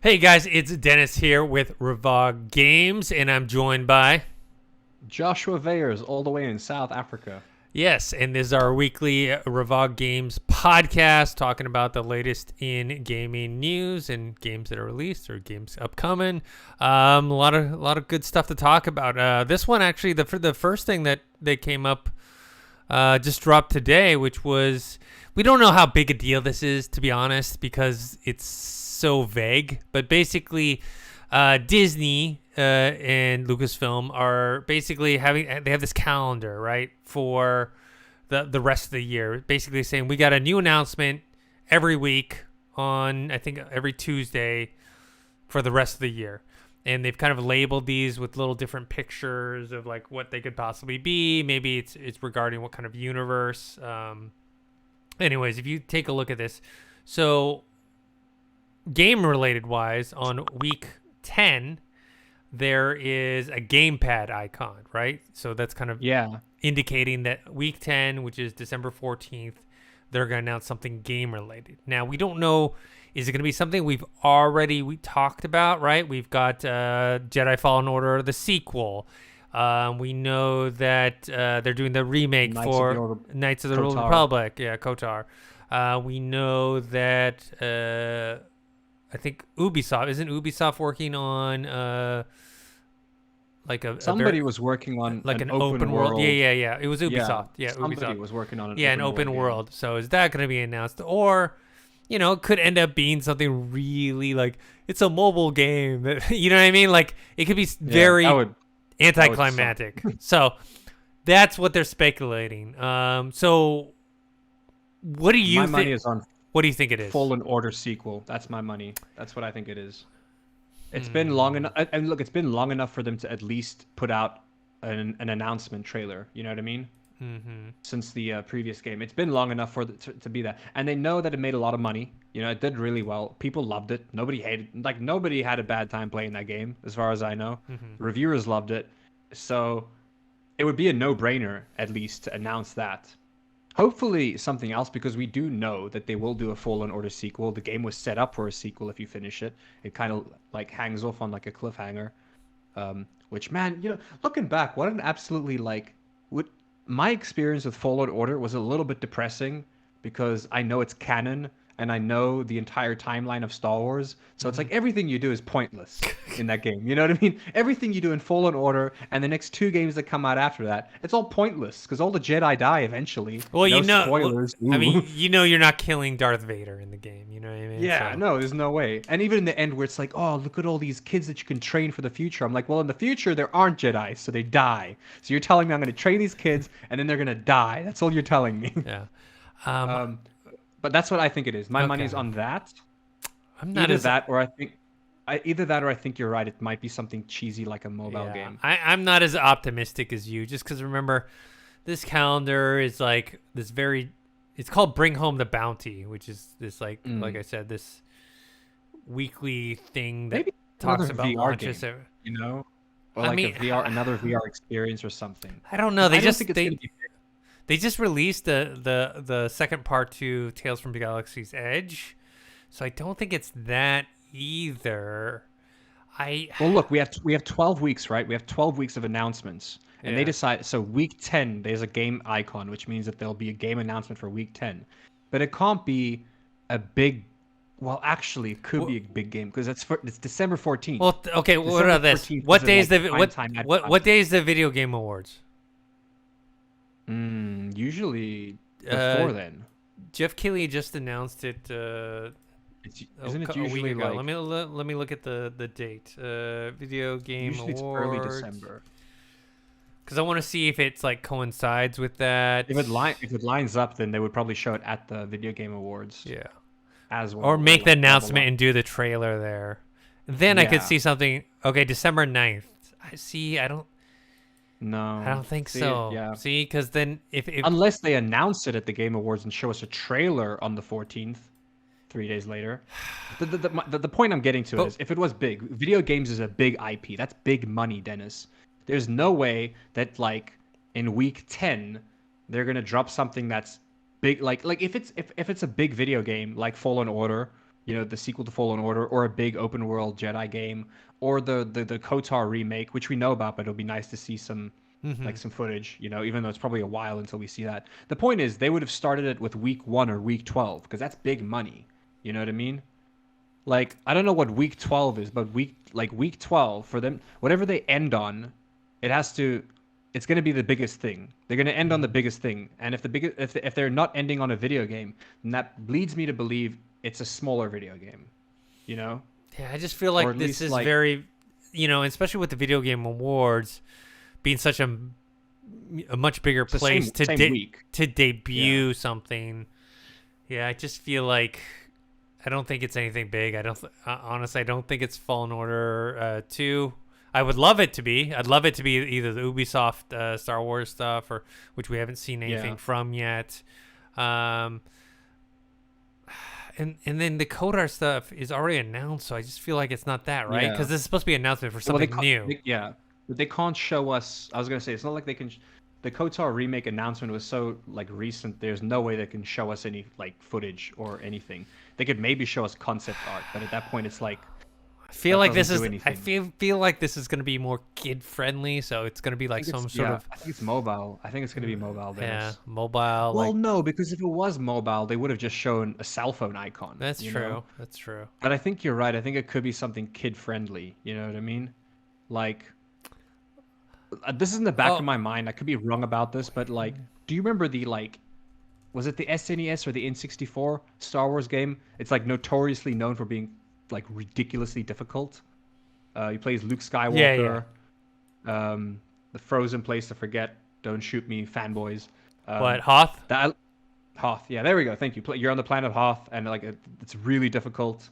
Hey guys, it's Dennis here with Revog Games, and I'm joined by... Joshua Weyers, all the way in South Africa. Yes, and this is our weekly Revog Games podcast, talking about the latest in gaming news and games that are released or games upcoming. A lot of good stuff to talk about. This one actually, the first thing that they came up just dropped today, which was, we don't know how big a deal this is, to be honest, because it's so vague. But basically, Disney and Lucasfilm are basically they have this calendar, right, for the rest of the year, basically saying we got a new announcement every week on, I think, every Tuesday for the rest of the year. And they've kind of labeled these with little different pictures of like what they could possibly be. Maybe it's regarding what kind of universe. Anyways, if you take a look at this, so game related wise, on week 10 there is a gamepad icon, right? So that's kind of indicating that week 10, which is December 14th, they're going to announce something game related. Now, we don't know, is it going to be something we talked about, right? We've got Jedi Fallen Order, the sequel. We know that they're doing the remake for Knights of the Old Republic. Yeah, KOTOR. We know that I think isn't Ubisoft working on somebody was working on like an open world. Yeah. It was Ubisoft. Somebody Ubisoft was working on an open world. So is that going to be announced, or it could end up being something really like it's a mobile game that, you know what I mean? Like it could be very anticlimactic. So that's what they're speculating. So what do you think? My money is on. What do you think it is? Fallen Order sequel. That's my money. That's what I think it is. It's been long enough, and look, it's been long enough for them to at least put out an announcement trailer. You know what I mean? Mm-hmm. Since the previous game, it's been long enough for to be that, and they know that it made a lot of money. It did really well. People loved it. Nobody nobody had a bad time playing that game, as far as I know. Mm-hmm. Reviewers loved it, so it would be a no-brainer at least to announce that. Hopefully something else, because we do know that they will do a Fallen Order sequel. The game was set up for a sequel if you finish it. It kind of like hangs off on like a cliffhanger. Which, man, looking back, what an absolutely my experience with Fallen Order was a little bit depressing, because I know it's canon and I know the entire timeline of Star Wars. So it's like everything you do is pointless in that game. You know what I mean? Everything you do in Fallen Order and the next two games that come out after that, it's all pointless because all the Jedi die eventually. Well, no spoilers. I mean, you're not killing Darth Vader in the game. You know what I mean? Yeah, no, there's no way. And even in the end where it's like, oh, look at all these kids that you can train for the future. I'm like, well, in the future, there aren't Jedi, so they die. So you're telling me I'm going to train these kids and then they're going to die. That's all you're telling me. Yeah. But that's what I think it is. My money's on that. I'm not either that or I think you're right. It might be something cheesy like a mobile game. I'm not as optimistic as you, just because remember, this calendar is like this it's called Bring Home the Bounty, which is this like I said, this weekly thing that maybe talks about VR launches. Game, or like another VR experience or something. I don't know. They just released the second part to Tales from the Galaxy's Edge, so I don't think it's that either. Well, look, we have 12 weeks, right? We have 12 weeks of announcements, and they decide. So week 10, there's a game icon, which means that there'll be a game announcement for week 10, but it can't be a big. Well, actually, it could be a big game because it's December 14th. Well, okay. What about this? What day is what day is the Video Game Awards? Usually before then. Jeff Keighley just announced it. Isn't it usually a week ago? Let me look at the date. Video Game usually Awards. It's early December. Because I want to see if it's like coincides with that. If it lines up, then they would probably show it at the Video Game Awards. Yeah. As well. Or make the announcement and do the trailer there. Then I could see something. Okay, December 9th. I don't think so. Yeah. See, because then if unless they announce it at the Game Awards and show us a trailer on the 14th, 3 days later. The point I'm getting to is, if it was big, video games is a big IP. That's big money, Dennis. There's no way that in week 10 they're gonna drop something that's big. Like if it's a big video game like Fallen Order you know, the sequel to Fallen Order, or a big open world Jedi game, or the KOTOR remake, which we know about, but it'll be nice to see some Mm-hmm. like some footage, you know, even though it's probably a while until we see that. The point is, they would have started it with week 1 or week 12 because that's big money. You know what I mean? Like, I don't know what week 12 is, but week 12 for them, whatever they end on, it has to it's going to be the biggest thing. They're going to end on the biggest thing. And if they're not ending on a video game, then that leads me to believe it's a smaller video game, you know? Yeah, I just feel Or like at this least, is like, very, especially with the video game awards being such a much bigger it's the place same week. to debut something. Yeah, I just feel like I don't think it's anything big. Honestly, I don't think it's Fallen Order 2. I would love it to be. I'd love it to be either the Ubisoft Star Wars stuff, or which we haven't seen anything from yet. And then the KOTOR stuff is already announced, so I just feel like it's not that, right? Because this is supposed to be an announcement for something new. But they can't show us. I was gonna say it's not like they can. The KOTOR remake announcement was so like recent. There's no way they can show us any like footage or anything. They could maybe show us concept art, but at that point, it's like I feel like this is. anything. I feel like this is going to be more kid friendly, so it's going to be like some sort of. I think it's mobile. I think it's going to be mobile. Yeah, mobile. Well, no, because if it was mobile, they would have just shown a cell phone icon. That's true. Know? That's true. But I think you're right. I think it could be something kid friendly. You know what I mean? Like, this is in the back of my mind. I could be wrong about this, but like, do you remember the like? Was it the SNES or the N64 Star Wars game? It's like notoriously known for being like ridiculously difficult. He plays Luke Skywalker. Yeah. The Frozen Place to Forget. Don't shoot me, fanboys. What, Hoth? Hoth. Yeah, there we go. Thank you. You're on the planet Hoth, and like it's really difficult.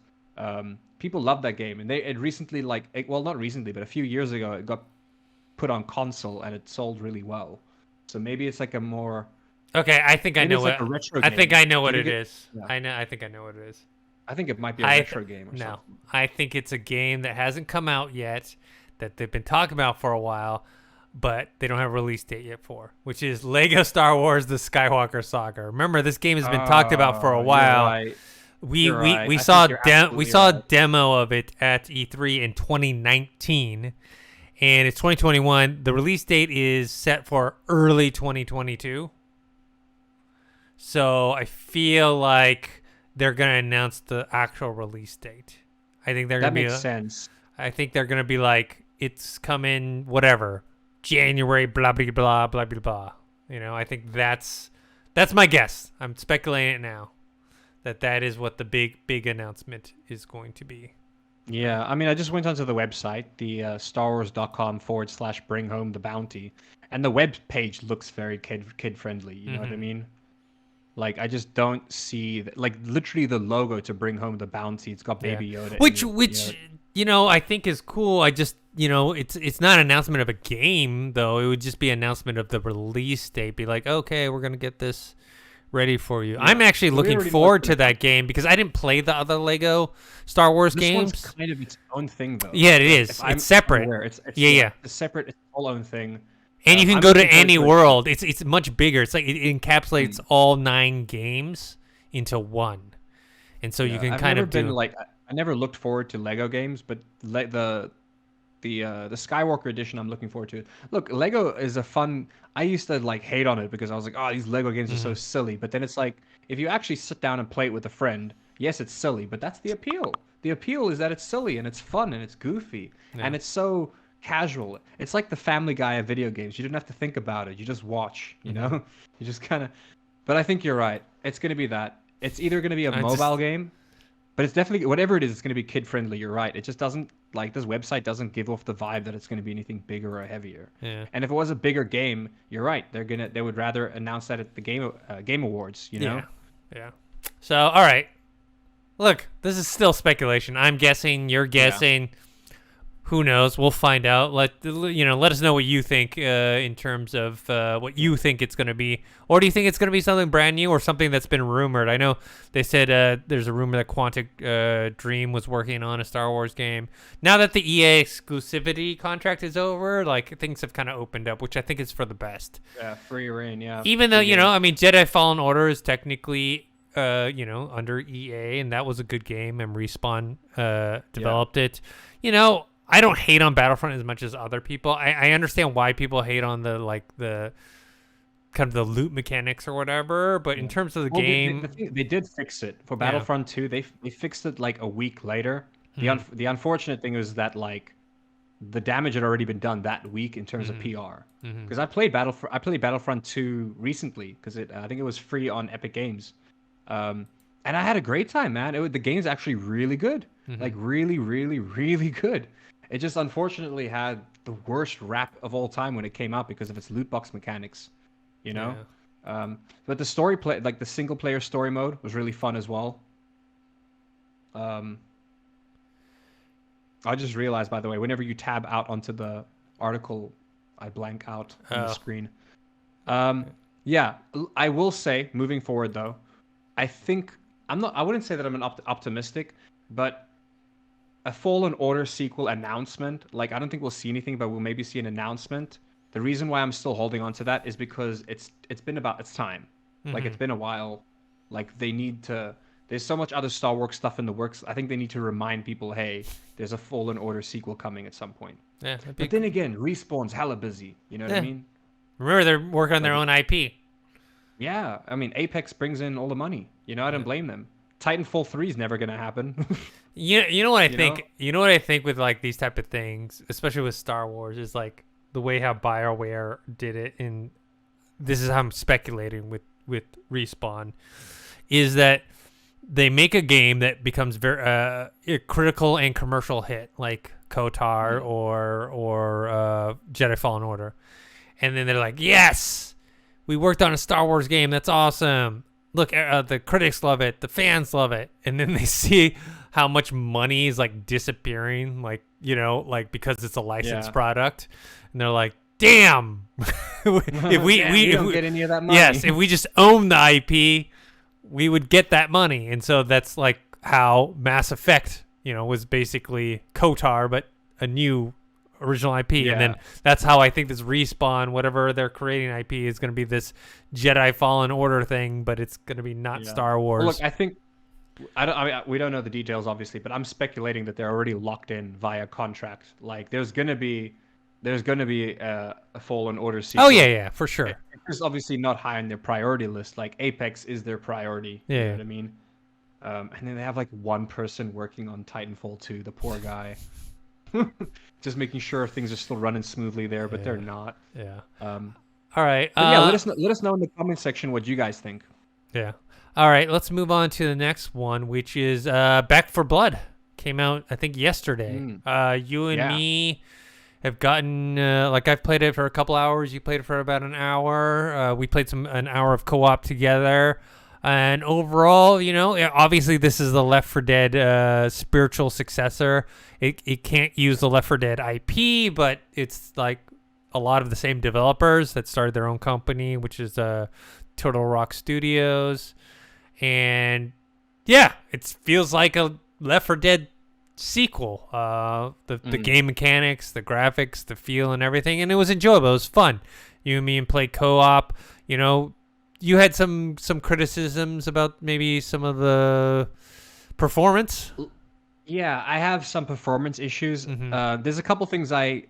People love that game, and it recently not recently, but a few years ago, it got put on console, and it sold really well. So maybe it's like a more Okay, I think I know what. I think I know what it is. Yeah. I think I know what it is. I think it might be a retro game or something. No, I think it's a game that hasn't come out yet, that they've been talking about for a while, but they don't have a release date yet for, which is Lego Star Wars: The Skywalker Saga. Remember, this game has been talked about for a while. Right. We saw a demo of it at E3 in 2019, and it's 2021. The release date is set for early 2022. So I feel like they're gonna announce the actual release date. I think they're gonna that makes sense. I think they're gonna be like, it's coming whatever, January, blah blah blah blah blah blah. I think that's my guess. I'm speculating it now, that is what the big announcement is going to be. Yeah, I mean, I just went onto the website, the StarWars.com/bring home the bounty, and the web page looks very kid friendly. You know what I mean? Like, I just don't see like literally the logo to bring home the bounty. It's got Baby Yoda. Which I think is cool. I just it's not an announcement of a game though. It would just be an announcement of the release date. Be like, okay, we're gonna get this ready for you. Yeah. I'm actually looking forward to that game because I didn't play the other Lego Star Wars games. This one's kind of its own thing though. Yeah, it is. It's separate. It's separate. It's its whole own thing. And you can go to any world. It's much bigger. It's like it encapsulates all 9 games into one, and so you can kind of do. I never looked forward to Lego games, but the Skywalker edition I'm looking forward to. Look, Lego is a fun. I used to like hate on it because I was like, oh, these Lego games are so silly. But then it's like, if you actually sit down and play it with a friend, yes, it's silly, but that's the appeal. The appeal is that it's silly and it's fun and it's goofy and it's so casual. It's like the Family Guy of video games. You don't have to think about it. You just watch. You know, you just kind of. But I think you're right. It's going to be that. It's either going to be a mobile game, but it's definitely whatever it is. It's going to be kid friendly. You're right. It just doesn't like this website doesn't give off the vibe that it's going to be anything bigger or heavier. Yeah. And if it was a bigger game, you're right. They would rather announce that at the game awards. You know. Yeah. So all right. Look, this is still speculation. I'm guessing. You're guessing. Yeah. Who knows? We'll find out. Let us know what you think in terms of what you think it's going to be. Or do you think it's going to be something brand new or something that's been rumored? I know they said there's a rumor that Quantic Dream was working on a Star Wars game. Now that the EA exclusivity contract is over, like things have kind of opened up, which I think is for the best. Yeah, free reign, yeah. Even though, Jedi Fallen Order is technically under EA, and that was a good game, and Respawn Yeah. developed it. I don't hate on Battlefront as much as other people. I understand why people hate on the kind of the loot mechanics or whatever, but in terms of the Well, game, they did fix it for Battlefront 2. They fixed it like a week later. The unfortunate thing is that like the damage had already been done that week in terms of PR. Because I played Battlefront 2 recently because I think it was free on Epic Games, and I had a great time, man. The game's actually really good, like really, really, really good. It just unfortunately had the worst rap of all time when it came out because of its loot box mechanics, you know. But the the single player story mode was really fun as well. I just realized, by the way, whenever you tab out onto the article, I blank out on the screen. Yeah, I will say, moving forward though, I wouldn't say that I'm optimistic, but a Fallen Order sequel announcement, like I don't think we'll see anything, but we'll maybe see an announcement. The reason why I'm still holding on to that is because it's been about its time. Like it's been a while. Like they need to. There's so much other Star Wars stuff in the works. I think they need to remind people, hey, there's a Fallen Order sequel coming at some point. Yeah. But then again, Respawn's hella busy. You know what I mean? Remember, they're working on their own IP. Yeah, I mean, Apex brings in all the money. I don't blame them. Titanfall 3 is never gonna happen. You know what I think? You know what I think with like these type of things, especially with Star Wars, is like the way how BioWare did it. And this is how I'm speculating with Respawn, is that they make a game that becomes very a critical and commercial hit, like KOTOR or Jedi Fallen Order, and then they're like, yes, we worked on a Star Wars game. That's awesome. Look, the critics love it, the fans love it, and then they see how much money is like disappearing, like because it's a licensed product, and they're like, damn, if we don't get any of that money. Yes, if we just own the IP, we would get that money. And so that's like how Mass Effect, was basically KOTOR, but a new original IP. Yeah. And then that's how I think this Respawn, whatever they're creating IP, is going to be this Jedi Fallen Order thing, but it's going to be not Star Wars. Well, look, I think we don't know the details, obviously, but I'm speculating that they're already locked in via contract. Like there's going to be a Fallen Order sequel. Oh yeah, for sure. It's obviously not high on their priority list. Like Apex is their priority. Yeah. You know what I mean? And then they have like one person working on Titanfall 2, the poor guy. Just making sure things are still running smoothly there, but they're not. Yeah. All right. Let us know in the comment section what you guys think. Yeah. All right. Let's move on to the next one, which is Back for Blood. Came out, I think, yesterday. You and me have gotten I've played it for a couple hours. You played it for about an hour. We played an hour of co-op together. And overall, obviously this is the Left 4 Dead spiritual successor. It can't use the Left 4 Dead IP, but it's like a lot of the same developers that started their own company, which is Turtle Rock Studios. And yeah, it feels like a Left 4 Dead sequel. The game mechanics, the graphics, the feel, and everything, and it was enjoyable. It was fun. You and me played co-op. You had some criticisms about maybe some of the performance. Yeah, I have some performance issues. There's a couple things I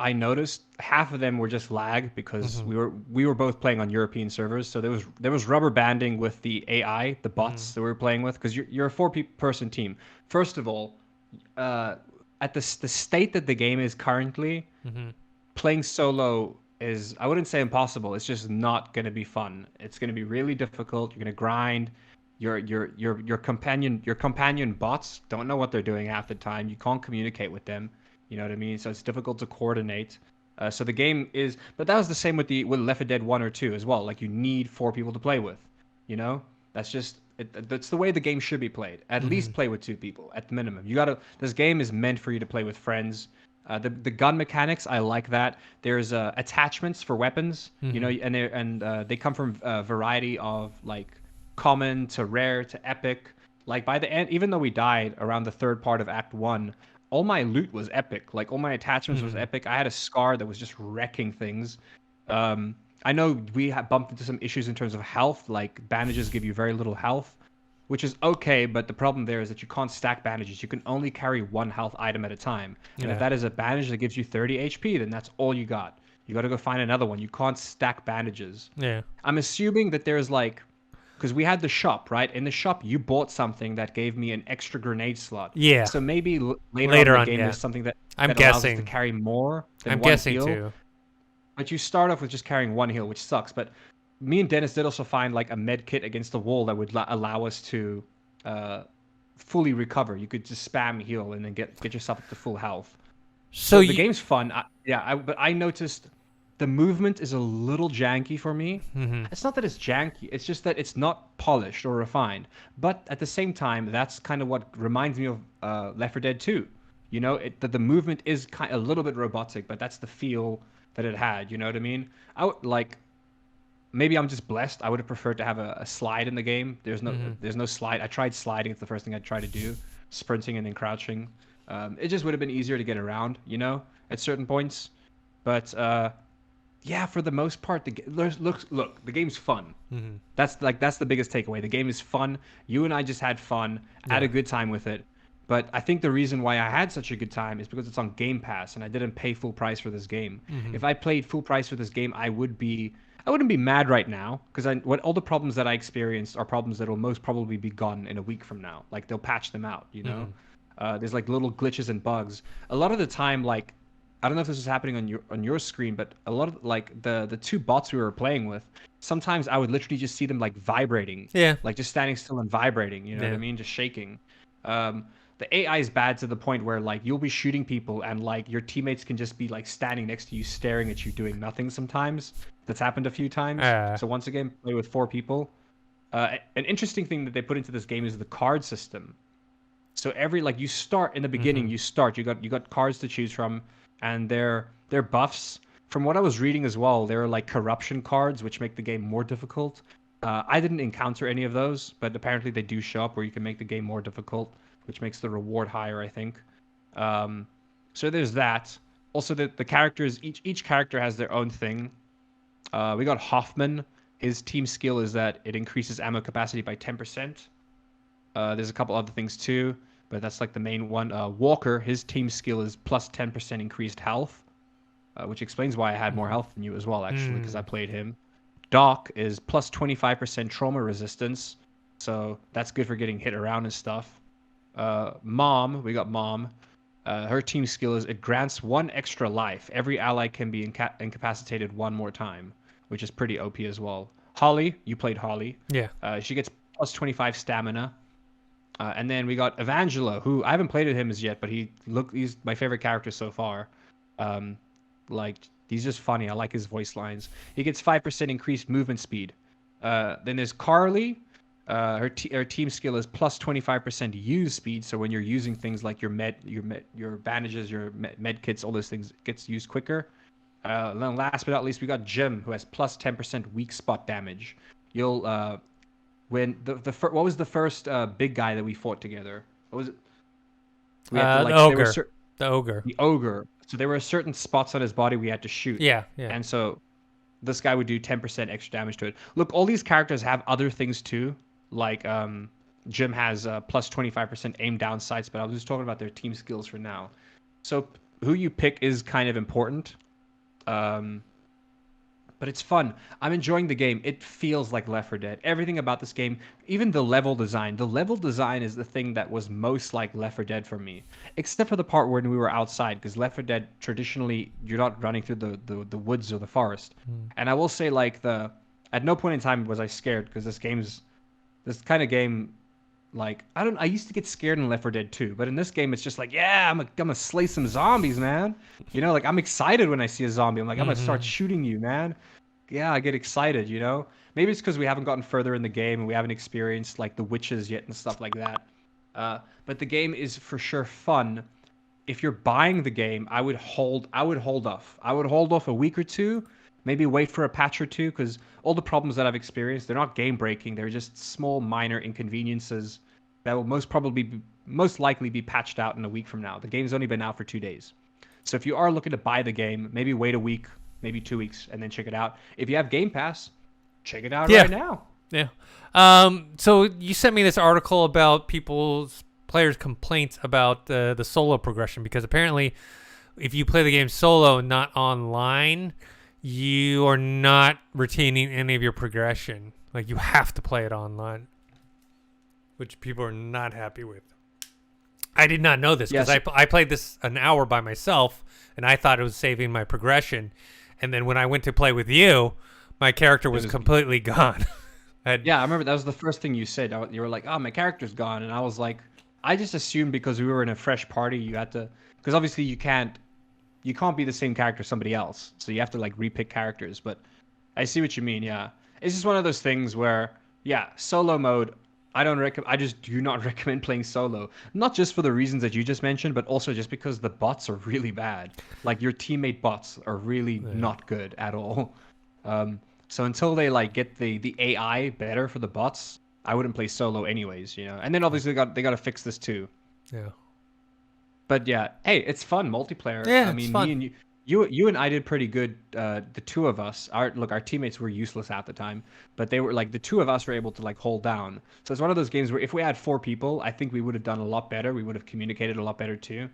noticed. Half of them were just lag because we were both playing on European servers, so there was rubber banding with the AI, the bots that we were playing with, because you're a 4-person team. First of all, at the state that the game is currently, playing solo is, I wouldn't say impossible. It's just not going to be fun. It's going to be really difficult. You're going to grind. Your companion bots don't know what they're doing half the time. You can't communicate with them. You know what I mean? So it's difficult to coordinate. So the game is, but that was the same with Left 4 Dead 1 or 2 as well. Like you need 4 people to play with. That's just that's the way the game should be played. At least play with 2 people at the minimum. This game is meant for you to play with friends. The gun mechanics, I like that. There's attachments for weapons, and they come from a variety of like common to rare to epic. Like by the end, even though we died around the third part of Act 1, all my loot was epic. Like all my attachments was epic. I had a scar that was just wrecking things. I know we have bumped into some issues in terms of health, like bandages give you very little health, which is okay, but the problem there is that you can't stack bandages. You can only carry one health item at a time. And if Yeah. that is a bandage that gives you 30 HP, then that's all you got. You got to go find another one. You can't stack bandages. Yeah. I'm assuming that there's like, because we had the shop, right? In the shop, you bought something that gave me an extra grenade slot. Yeah. So maybe later on in Later the on, game, yeah. there's something that, I'm that allows us to guessing. carry more than I'm one guessing heal. too. But you start off with just carrying one heal, which sucks. But me and Dennis did also find like a med kit against the wall that would allow us to uh, fully recover. You could just spam heal and then get yourself up to full health. So So the you. game's fun. But I noticed the movement is a little janky for me. Hmm. It's not that it's janky. It's just that it's not polished or refined. But at the same time, that's kind of what reminds me of Left 4 Dead 2. You know, that the movement is kind of a little bit robotic, but that's the feel that it had. You know what I mean? I would like maybe I'm just blessed. I would have preferred to have a slide in the game. Hmm. There's no slide. I tried sliding. It's the first thing I tried to do, sprinting and then crouching. It just would have been easier to get around, you know, at certain points. But yeah, for the most part, look, the game's fun. Hmm. That's the biggest takeaway. The game is fun. You and I just had fun, had Yeah. a good time with it. But I think the reason why I had such a good time is because it's on Game Pass and I didn't pay full price for this game. Hmm. If I played full price for this game, I wouldn't be mad right now because what all the problems that I experienced are problems that will most probably be gone in a week from now. Like they'll patch them out, you know. Hmm. There's like little glitches and bugs. A lot of the time, like I don't know if this is happening on your screen, but a lot of like the two bots we were playing with, sometimes I would literally just see them like vibrating, Yeah. like just standing still and vibrating. You know what I Yeah. mean? Just shaking. The AI is bad to the point where like you'll be shooting people and like your teammates can just be like standing next to you, staring at you, doing nothing. Sometimes that's happened a few times. Uh. So once again, play with 4 people. An interesting thing that they put into this game is the card system. So every like you start in the beginning, Hmm. you got cards to choose from, and they're buffs. From what I was reading as well, they're like corruption cards, which make the game more difficult. I didn't encounter any of those, but apparently they do show up where you can make the game more difficult, which makes the reward higher, I think. Um, so there's that. Also, the characters, each character has their own thing. We got Hoffman. His team skill is that it increases ammo capacity by 10%. There's a couple other things too, but that's like the main one. Walker, his team skill is plus 10% increased health, which explains why I had more health than you as well, actually, because I Hmm. played him. Doc is plus 25% trauma resistance, so that's good for getting hit around and stuff. Mom, we got Mom. Her team skill is it grants one extra life. Every ally can be incapacitated one more time, which is pretty OP as well. Holly, you played Holly. Yeah. She gets plus 25 stamina. And then we got Evangelo, who I haven't played with him as yet, but he's my favorite character so far. Um, like he's just funny. I like his voice lines. He gets 5% increased movement speed. Then there's Carly. Her team skill is plus 25% use speed. So when you're using things like your bandages, your med kits, all those things gets used quicker. And then last but not least, we got Jim, who has plus 10% weak spot damage. You'll when what was the first big guy that we fought together? What was it? We had to The like there were ogre. certain The ogre. the ogre. So there were certain spots on his body we had to shoot, Yeah. Yeah. and so this guy would do 10% extra damage to it. Look, all these characters have other things too. Like Jim has plus 25% aim down sights, but I was just talking about their team skills for now. So who you pick is kind of important. Um, but it's fun. I'm enjoying the game. It feels like Left 4 Dead. Everything about this game, even the level design. The level design is the thing that was most like Left 4 Dead for me, except for the part when we were outside, because Left 4 Dead traditionally you're not running through the woods or the forest. Hmm. And I will say, like at no point in time was I scared because this kind of game. Like I used to get scared in Left 4 Dead 2, but in this game it's just like, yeah, I'm gonna slay some zombies, man. You know, like I'm excited when I see a zombie. I'm like, I'm gonna start Hmm. shooting you, man. Yeah, I get excited, you know. Maybe it's because we haven't gotten further in the game and we haven't experienced like the witches yet and stuff like that. But the game is for sure fun. If you're buying the game, I would hold off. I would hold off a week or two, maybe wait for a patch or two, because all the problems that I've experienced, they're not game breaking. They're just small, minor inconveniences that will most likely be patched out in a week from now. The game's only been out for 2 days. So if you are looking to buy the game, maybe wait a week, maybe 2 weeks, and then check it out. If you have Game Pass, check it out Yeah. right now. Yeah. So you sent me this article about players' complaints about the solo progression, because apparently, if you play the game solo, not online, you are not retaining any of your progression. Like, you have to play it online, which people are not happy with. I did not know this, because Yes. I played this an hour by myself, and I thought it was saving my progression. And then when I went to play with you, my character was completely gone. Yeah, I remember that was the first thing you said. You were like, "Oh, my character's gone," and I was like, I just assumed because we were in a fresh party, you had to, because obviously you can't be the same character as somebody else, so you have to like repick characters. But I see what you mean. Yeah, it's just one of those things where, yeah, solo mode. I just do not recommend playing solo. Not just for the reasons that you just mentioned, but also just because the bots are really bad. Like, your teammate bots are really not good at all. So until they like get the AI better for the bots, I wouldn't play solo anyways, And then obviously they got to fix this too. Yeah. But yeah, hey, it's fun multiplayer. Yeah, I it's mean, fun. me and you and I did pretty good. The two of us, our teammates were useless at the time, but they were like the two of us were able to like hold down. So it's one of those games where if we had 4 people, I think we would have done a lot better. We would have communicated a lot better too,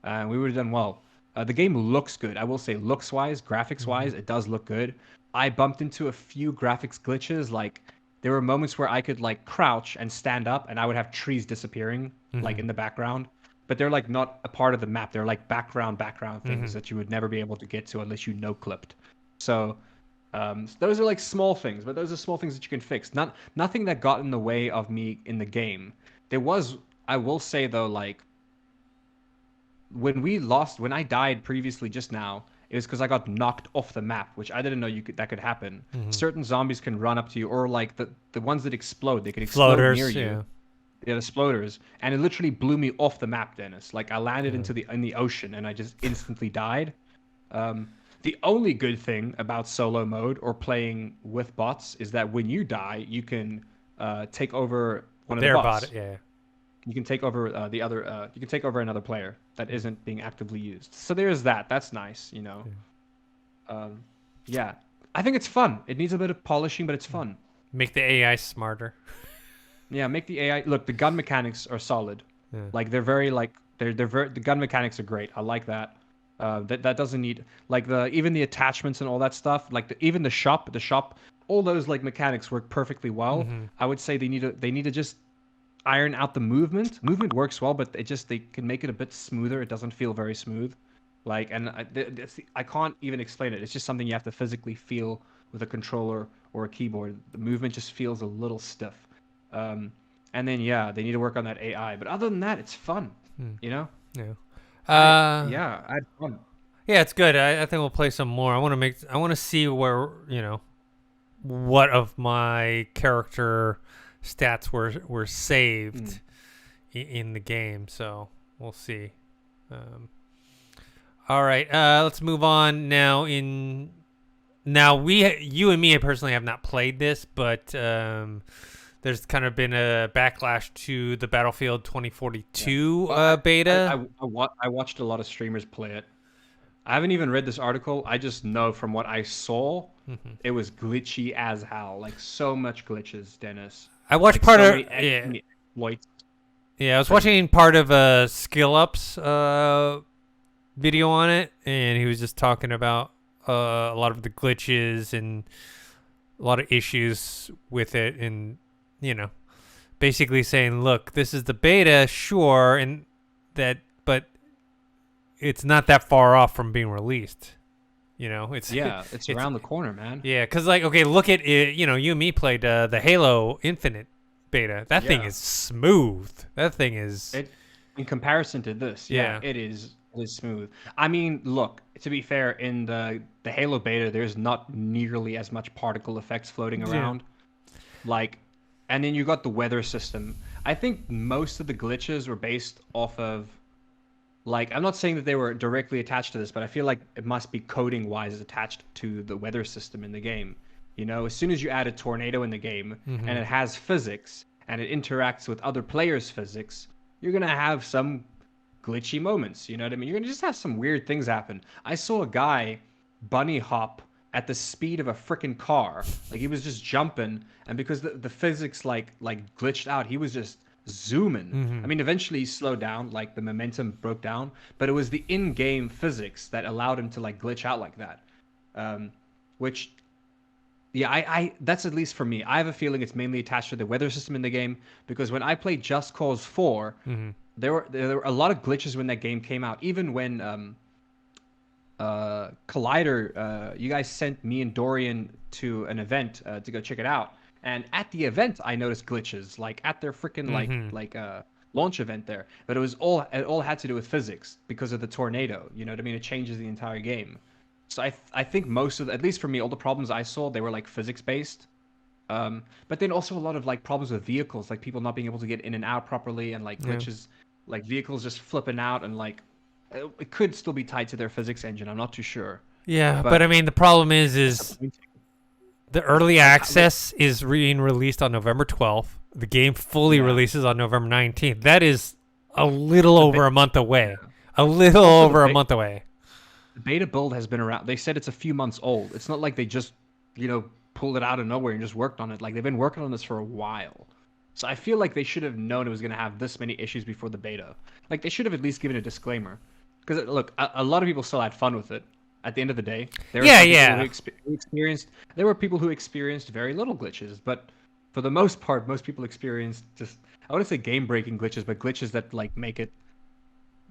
and we would have done well. The game looks good. I will say, looks wise, graphics wise, it does look good. I bumped into a few graphics glitches. Like, there were moments where I could like crouch and stand up, and I would have trees disappearing like in the background. But they're like not a part of the map. They're like background things that you would never be able to get to unless you no clipped. So those are like small things, but those are small things that you can fix. Nothing that got in the way of me in the game. There was, I will say though, like when I died previously just now, it was because I got knocked off the map, which I didn't know that could happen. Certain zombies can run up to you, or like the ones that explode, they could explode near you. Yeah. Yeah, the exploders, and it literally blew me off the map, Dennis. Like, I landed in the ocean, and I just instantly died. The only good thing about solo mode or playing with bots is that when you die, you can take over one of the bots. Yeah. You can take over the other. You can take over another player that isn't being actively used. So there's that. That's nice, Yeah, I think it's fun. It needs a bit of polishing, but it's fun. Make the AI smarter. Yeah, make the AI look. The gun mechanics are solid. Yeah. Like, they're very like they're very, the gun mechanics are great. I like that. That doesn't need like even the attachments and all that stuff. Like even the shop, all those like mechanics work perfectly well. I would say they need to just iron out the movement. Movement works well, but they can make it a bit smoother. It doesn't feel very smooth. Like, and I can't even explain it. It's just something you have to physically feel with a controller or a keyboard. The movement just feels a little stiff. And then they need to work on that AI. But other than that, it's fun. Yeah. I had fun. Yeah, it's good. I think we'll play some more. I want to see where, what of my character stats were saved in the game. So we'll see. All right. Let's move on now. You and me personally have not played this, but there's kind of been a backlash to the Battlefield 2042 beta. I watched a lot of streamers play it. I haven't even read this article. I just know from what I saw, it was glitchy as hell. Like, so much glitches, Dennis. I watched part of exploits. Yeah, I was watching part of a Skill Up's video on it, and he was just talking about a lot of the glitches and a lot of issues with it, and basically saying, look, this is the beta, sure, but it's not that far off from being released. It's around the corner, man. Yeah, because look at it. You and me played the Halo Infinite beta. That thing is smooth. That thing is. In comparison to this, it is smooth. I mean, look, to be fair, in the Halo beta, there's not nearly as much particle effects floating around. Like. And then you got the weather system. I think most of the glitches were based off of, like, I'm not saying that they were directly attached to this, but I feel like it must be coding-wise attached to the weather system in the game. As soon as you add a tornado in the game and it has physics and it interacts with other players' physics, you're going to have some glitchy moments. You know what I mean? You're going to just have some weird things happen. I saw a guy bunny hop at the speed of a freaking car. Like he was just jumping, and because the physics like glitched out, he was just zooming. I mean, eventually he slowed down, like the momentum broke down, but it was the in-game physics that allowed him to like glitch out like that. Which yeah, I that's at least for me. I have a feeling it's mainly attached to the weather system in the game because when I played Just Cause 4, there were a lot of glitches when that game came out. Even when Collider, you guys sent me and Dorian to an event to go check it out, and at the event I noticed glitches like at their freaking launch event there. But it all had to do with physics because of the tornado. You know what I mean? It changes the entire game. So I think most of at least for me, all the problems I saw they were like physics based. But then also a lot of like problems with vehicles, like people not being able to get in and out properly, and like glitches, like vehicles just flipping out, and like it could still be tied to their physics engine. I'm not too sure. Yeah, but I mean the problem is the early access is being released on November 12th. The game fully releases on November 19th. That is a little over a month away. A little over a month away. The beta build has been around. They said it's a few months old. It's not like they just, pulled it out of nowhere and just worked on it. Like they've been working on this for a while. So I feel like they should have known it was going to have this many issues before the beta. Like they should have at least given a disclaimer. Because look, a lot of people still had fun with it. At the end of the day, there were people who experienced very little glitches, but for the most part, most people experienced just I wouldn't say game-breaking glitches, but glitches that like make it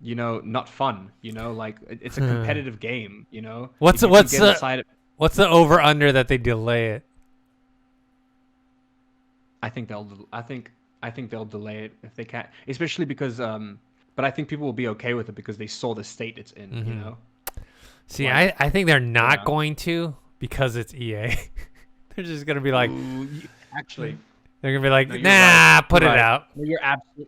not fun, like it's a competitive game, What's the over under that they delay it? I think they'll delay it if they can, especially because but I think people will be okay with it because they saw the state it's in, See, I think they're not going to because it's EA. They're just going to be like actually they're gonna be like, nah, put it out. No,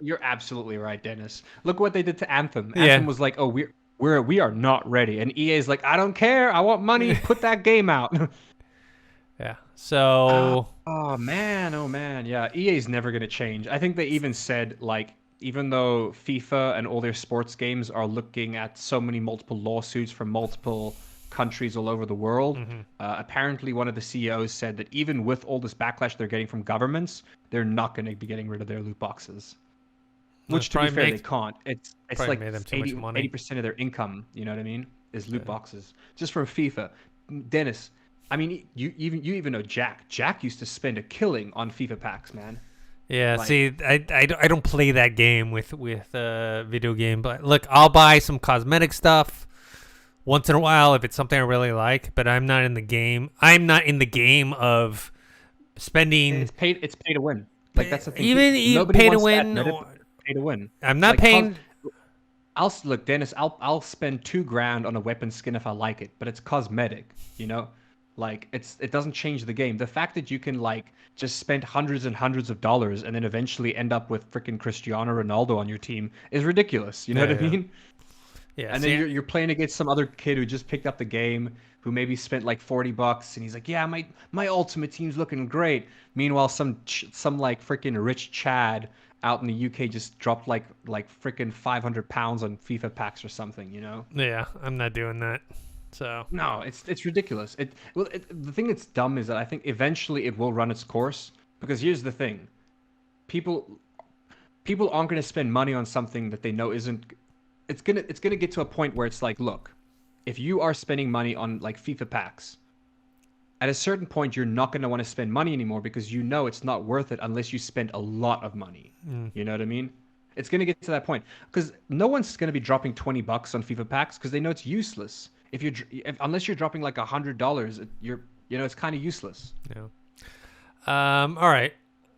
you're absolutely right, Dennis. Look what they did to Anthem. Anthem was like, oh, we are not ready, and EA's like, I don't care, I want money, put that game out. Yeah. So. Oh man, yeah. EA's never gonna change. I think they even said like, even though FIFA and all their sports games are looking at so many multiple lawsuits from multiple countries all over the world. Apparently, one of the CEOs said that even with all this backlash they're getting from governments, they're not going to be getting rid of their loot boxes. Which, to be fair, they can't. It's like 80% of their income. You know what I mean? Is loot boxes just from FIFA. Dennis, I mean, you even know Jack. Jack used to spend a killing on FIFA packs, man. Yeah, like, see, I don't play that game with video game, but look, I'll buy some cosmetic stuff once in a while if it's something I really like, but I'm not in the game. I'm not in the game of spending. It's pay to win. Like that's the thing. Even pay to win. Pay to win. I'm not paying. Look, Dennis. I'll spend $2,000 on a weapon skin if I like it, but it's cosmetic. Like it doesn't change the game. The fact that you can like just spend hundreds and hundreds of dollars and then eventually end up with freaking Cristiano Ronaldo on your team is ridiculous. You know what I mean? Yeah, and then you're playing against some other kid who just picked up the game, who maybe spent like $40, and he's like, "Yeah, my ultimate team's looking great." Meanwhile, some like freaking rich Chad out in the UK just dropped like freaking 500 pounds on FIFA packs or something, Yeah, I'm not doing that. So no, it's ridiculous. The thing that's dumb is that I think eventually it will run its course, because here's the thing: people aren't going to spend money on something that they know isn't. It's gonna get to a point where it's like, look, if you are spending money on like FIFA packs, at a certain point you're not gonna want to spend money anymore because you know it's not worth it unless you spend a lot of money. You know what I mean? It's gonna get to that point because no one's gonna be dropping $20 on FIFA packs because they know it's useless. Unless you're dropping like $100, it's kind of useless. Yeah. All right.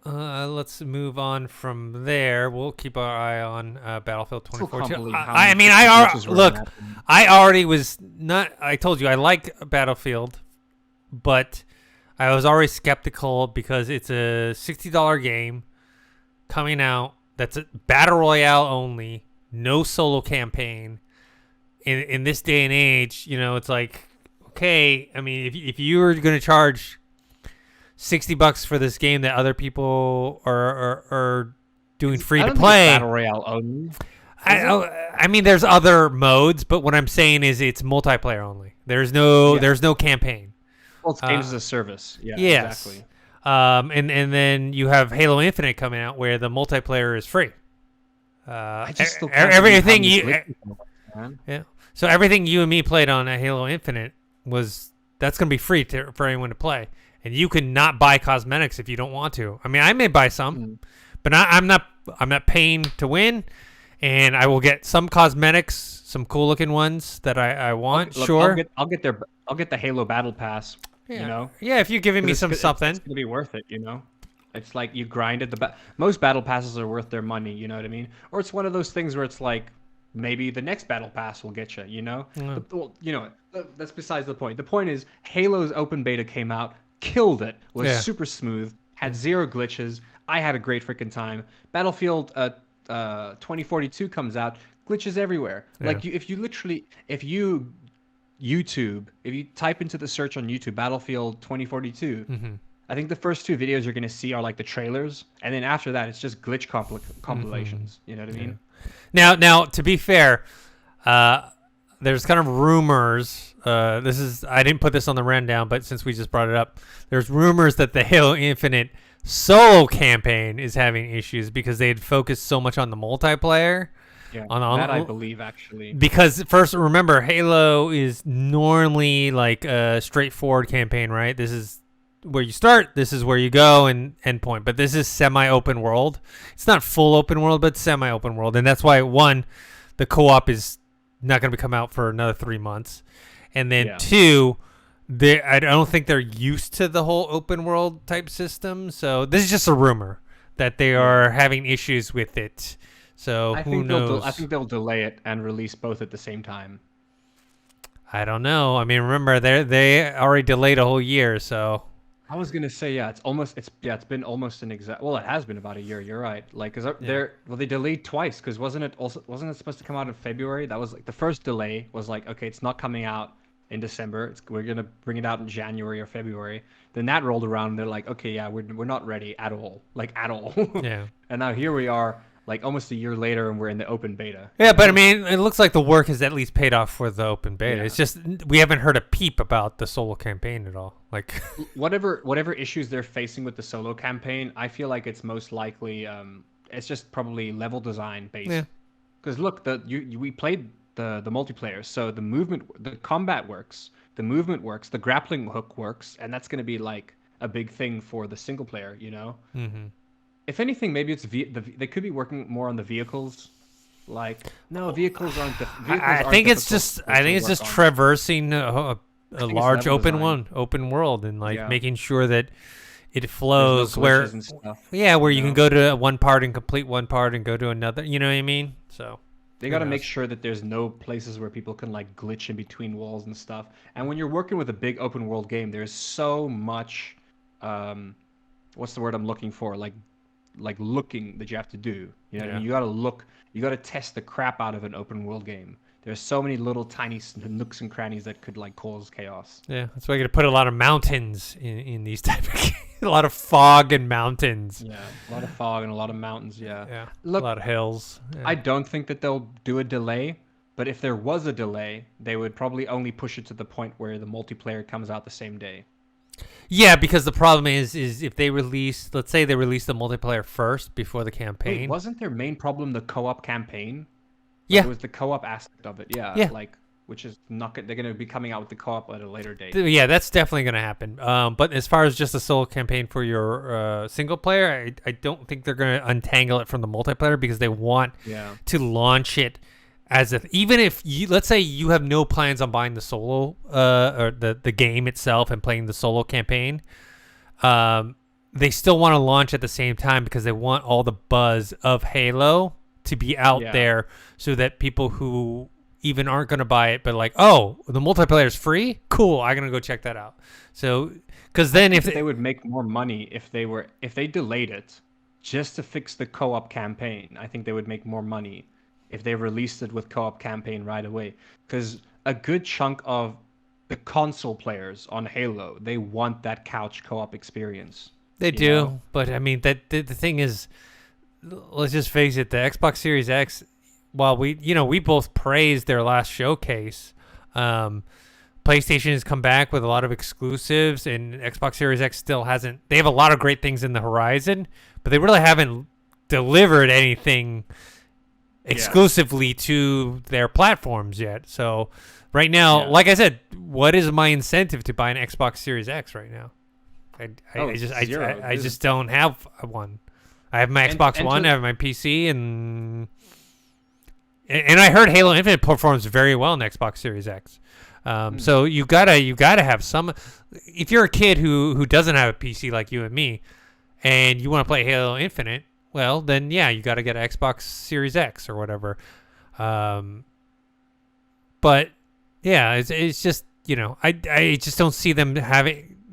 Let's move on from there. We'll keep our eye on Battlefield 2042. I told you I like Battlefield, but I was already skeptical because it's a $60 game coming out that's a battle royale only, no solo campaign. In this day and age, it's like, okay, I mean, if you were going to charge $60 for this game that other people are doing free to play. Battle royale only. I mean, there's other modes, but what I'm saying is it's multiplayer only. There's no campaign. Well, it's games as a service. Yeah, yes. exactly. And then you have Halo Infinite coming out where the multiplayer is free. I just still can't everything man. Yeah. So everything you and me played on Halo Infinite that's going to be free for anyone to play, and you can not buy cosmetics if you don't want to. I mean, I may buy some, but I'm not paying to win, and I will get some cosmetics, some cool looking ones that I want. Look, sure. I'll get the Halo Battle Pass. Yeah. You know. Yeah, if you're giving me something, it's gonna be worth it. You know. It's like you grinded most battle passes are worth their money. You know what I mean? Or it's one of those things where it's like, maybe the next battle pass will get you, you know? Well, you know, that's besides the point. The point is Halo's open beta came out, killed it, was super smooth, had 0 glitches. I had a great freaking time. Battlefield 2042 comes out, glitches everywhere. Yeah. Like if you type into the search on YouTube Battlefield 2042, I think the first 2 videos you're going to see are like the trailers, and then after that it's just glitch compilations. You know what I mean? Now, to be fair, there's kind of rumors. I didn't put this on the rundown, but since we just brought it up, there's rumors that the Halo Infinite solo campaign is having issues because they had focused so much on the multiplayer. Yeah, that I believe actually. Because first, remember, Halo is normally like a straightforward campaign, right? This is where you start, this is where you go, and end point. But this is semi-open world. It's not full open world, but semi-open world. And that's why, one, the co-op is not going to come out for another 3 months. And then two, I don't think they're used to the whole open world type system. So this is just a rumor that they are having issues with it. So who knows? I think they'll delay it and release both at the same time. I don't know. I mean, remember, they already delayed a whole year, so... I was gonna say it's been almost an exact. Well, it has been about a year. You're right. Like, they delayed twice because wasn't it supposed to come out in February? That was like the first delay was like, okay, it's not coming out in December. We're gonna bring it out in January or February. Then that rolled around and they're like, okay, yeah, we're not ready at all, like at all. Yeah. And now here we are, like almost a year later, and we're in the open beta. Yeah, but I mean, it looks like the work has at least paid off for the open beta. Yeah. It's just we haven't heard a peep about the solo campaign at all. Like whatever issues they're facing with the solo campaign, I feel like it's most likely it's just probably level design based. Yeah. Because look, we played the multiplayer, so the combat works, the movement works, the grappling hook works, and that's going to be like a big thing for the single player, you know. Mm-hmm. If anything, maybe they could be working more on the vehicles. Like, no, vehicles aren't. I think it's just traversing a large open world and like making sure that it flows where you can go to one part and complete one part and go to another. You know what I mean? So they got to make sure that there's no places where people can like glitch in between walls and stuff. And when you're working with a big open world game, there's so much. What's the word I'm looking for? Like looking that you have to do. You know what I mean? You gotta look, you gotta test the crap out of an open world game. There's so many little tiny nooks and crannies that could like cause chaos. Yeah, that's why you gotta put a lot of mountains in these type of games. A lot of fog and mountains. Yeah, a lot of fog and a lot of mountains, Yeah, look, a lot of hills. Yeah. I don't think that they'll do a delay, but if there was a delay, they would probably only push it to the point where the multiplayer comes out the same day. Yeah, because the problem is if they let's say they release the multiplayer first before the campaign. Wait, wasn't their main problem the co-op campaign? Yeah. It was the co-op aspect of it. Yeah. Like, which is not good. They're going to be coming out with the co-op at a later date. Yeah, that's definitely going to happen. But as far as just a solo campaign for your single player, I don't think they're going to untangle it from the multiplayer because they want to launch it as even if let's say you have no plans on buying the solo or the game itself and playing the solo campaign, they still want to launch at the same time because they want all the buzz of Halo to be out there so that people who even aren't going to buy it but like, oh, the multiplayer is free, cool, I'm gonna go check that out. So because then if they would make more money if they delayed it just to fix the co-op campaign, I think they would make more money if they released it with co-op campaign right away. Because a good chunk of the console players on Halo, they want that couch co-op experience. They do, but I mean, that the thing is, let's just face it, the Xbox Series X while we both praised their last showcase, PlayStation has come back with a lot of exclusives, and Xbox Series X still hasn't. They have a lot of great things in the horizon, but they really haven't delivered anything exclusively to their platforms yet. So right now, like I said, what is my incentive to buy an Xbox Series X right now? I just don't have one. I have my Xbox One, I have my PC, and I heard Halo Infinite performs very well in Xbox Series X. So you gotta have some. If you're a kid who doesn't have a PC like you and me, and you want to play Halo Infinite, well then you gotta get an Xbox Series X or whatever. But it's just I just don't see them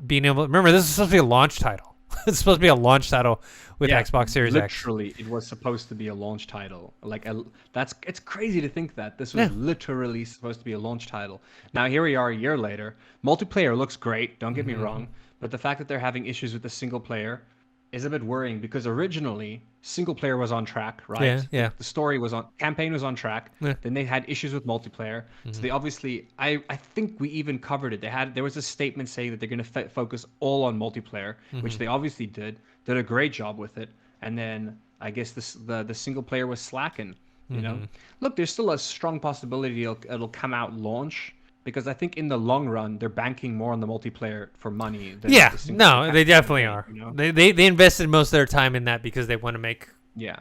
being able. Remember, this is supposed to be a launch title. It's supposed to be a launch title with Xbox Series X. Literally, it was supposed to be a launch title. It's crazy to think that this was literally supposed to be a launch title. Now here we are a year later. Multiplayer looks great. Don't get me wrong, but the fact that they're having issues with the single player is a bit worrying because originally single player was on track, right? Yeah. The story campaign was on track. Yeah. Then they had issues with multiplayer. So they obviously, I think we even covered it. There was a statement saying that they're going to focus all on multiplayer, which they obviously did a great job with it. And then I guess the single player was slacking. You know, look, there's still a strong possibility it'll come out launch. Because I think in the long run, they're banking more on the multiplayer for money. Than the single player they definitely are. You know? They invested most of their time in that because they want to make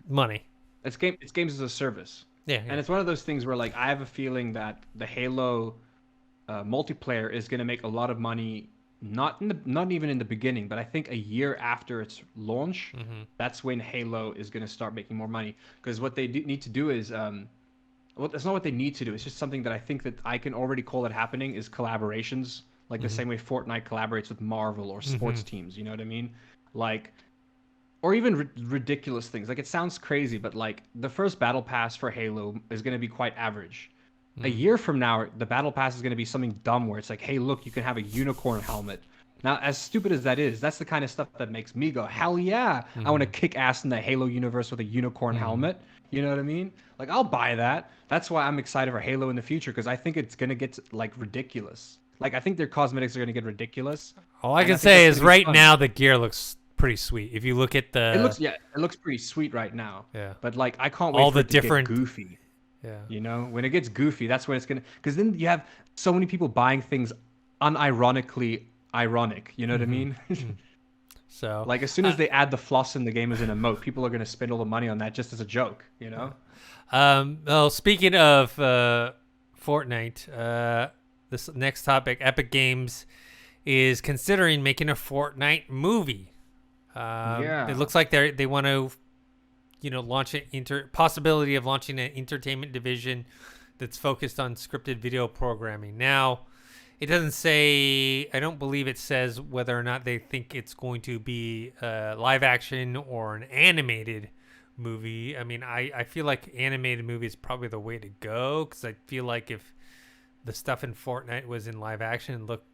money. It's games as a service. Yeah. And it's one of those things where I have a feeling that the Halo multiplayer is going to make a lot of money. Not even in the beginning, but I think a year after its launch, that's when Halo is going to start making more money. Because what they need to do is. Well, that's not what they need to do. It's just something that I think that I can already call it happening is collaborations, like the same way Fortnite collaborates with Marvel or sports teams. You know what I mean? Or even ridiculous things. It sounds crazy, but the first battle pass for Halo is going to be quite average. A year from now, the battle pass is going to be something dumb where it's hey, look, you can have a unicorn helmet. Now, as stupid as that is, that's the kind of stuff that makes me go, hell yeah, I want to kick ass in the Halo universe with a unicorn helmet. You know what I mean? I'll buy that. That's why I'm excited for Halo in the future, because I think it's going to get, ridiculous. I think their cosmetics are going to get ridiculous. All I can say is right now the gear looks pretty sweet. If you look at the... It looks pretty sweet right now. Yeah. But, I can't wait for it to get goofy. Yeah. You know? When it gets goofy, that's when it's going to... Because then you have so many people buying things unironically ironic. You know what I mean? So, as soon as they add the floss in the game as an emote, people are going to spend all the money on that just as a joke, you know? Well, speaking of Fortnite, this next topic, Epic Games is considering making a Fortnite movie. It looks like they want to, launch possibility of launching an entertainment division that's focused on scripted video programming. Now, it doesn't say, I don't believe it says whether or not they think it's going to be live action or an animated movie. I mean, I feel like animated movie is probably the way to go, because I feel like if the stuff in Fortnite was in live action, it looked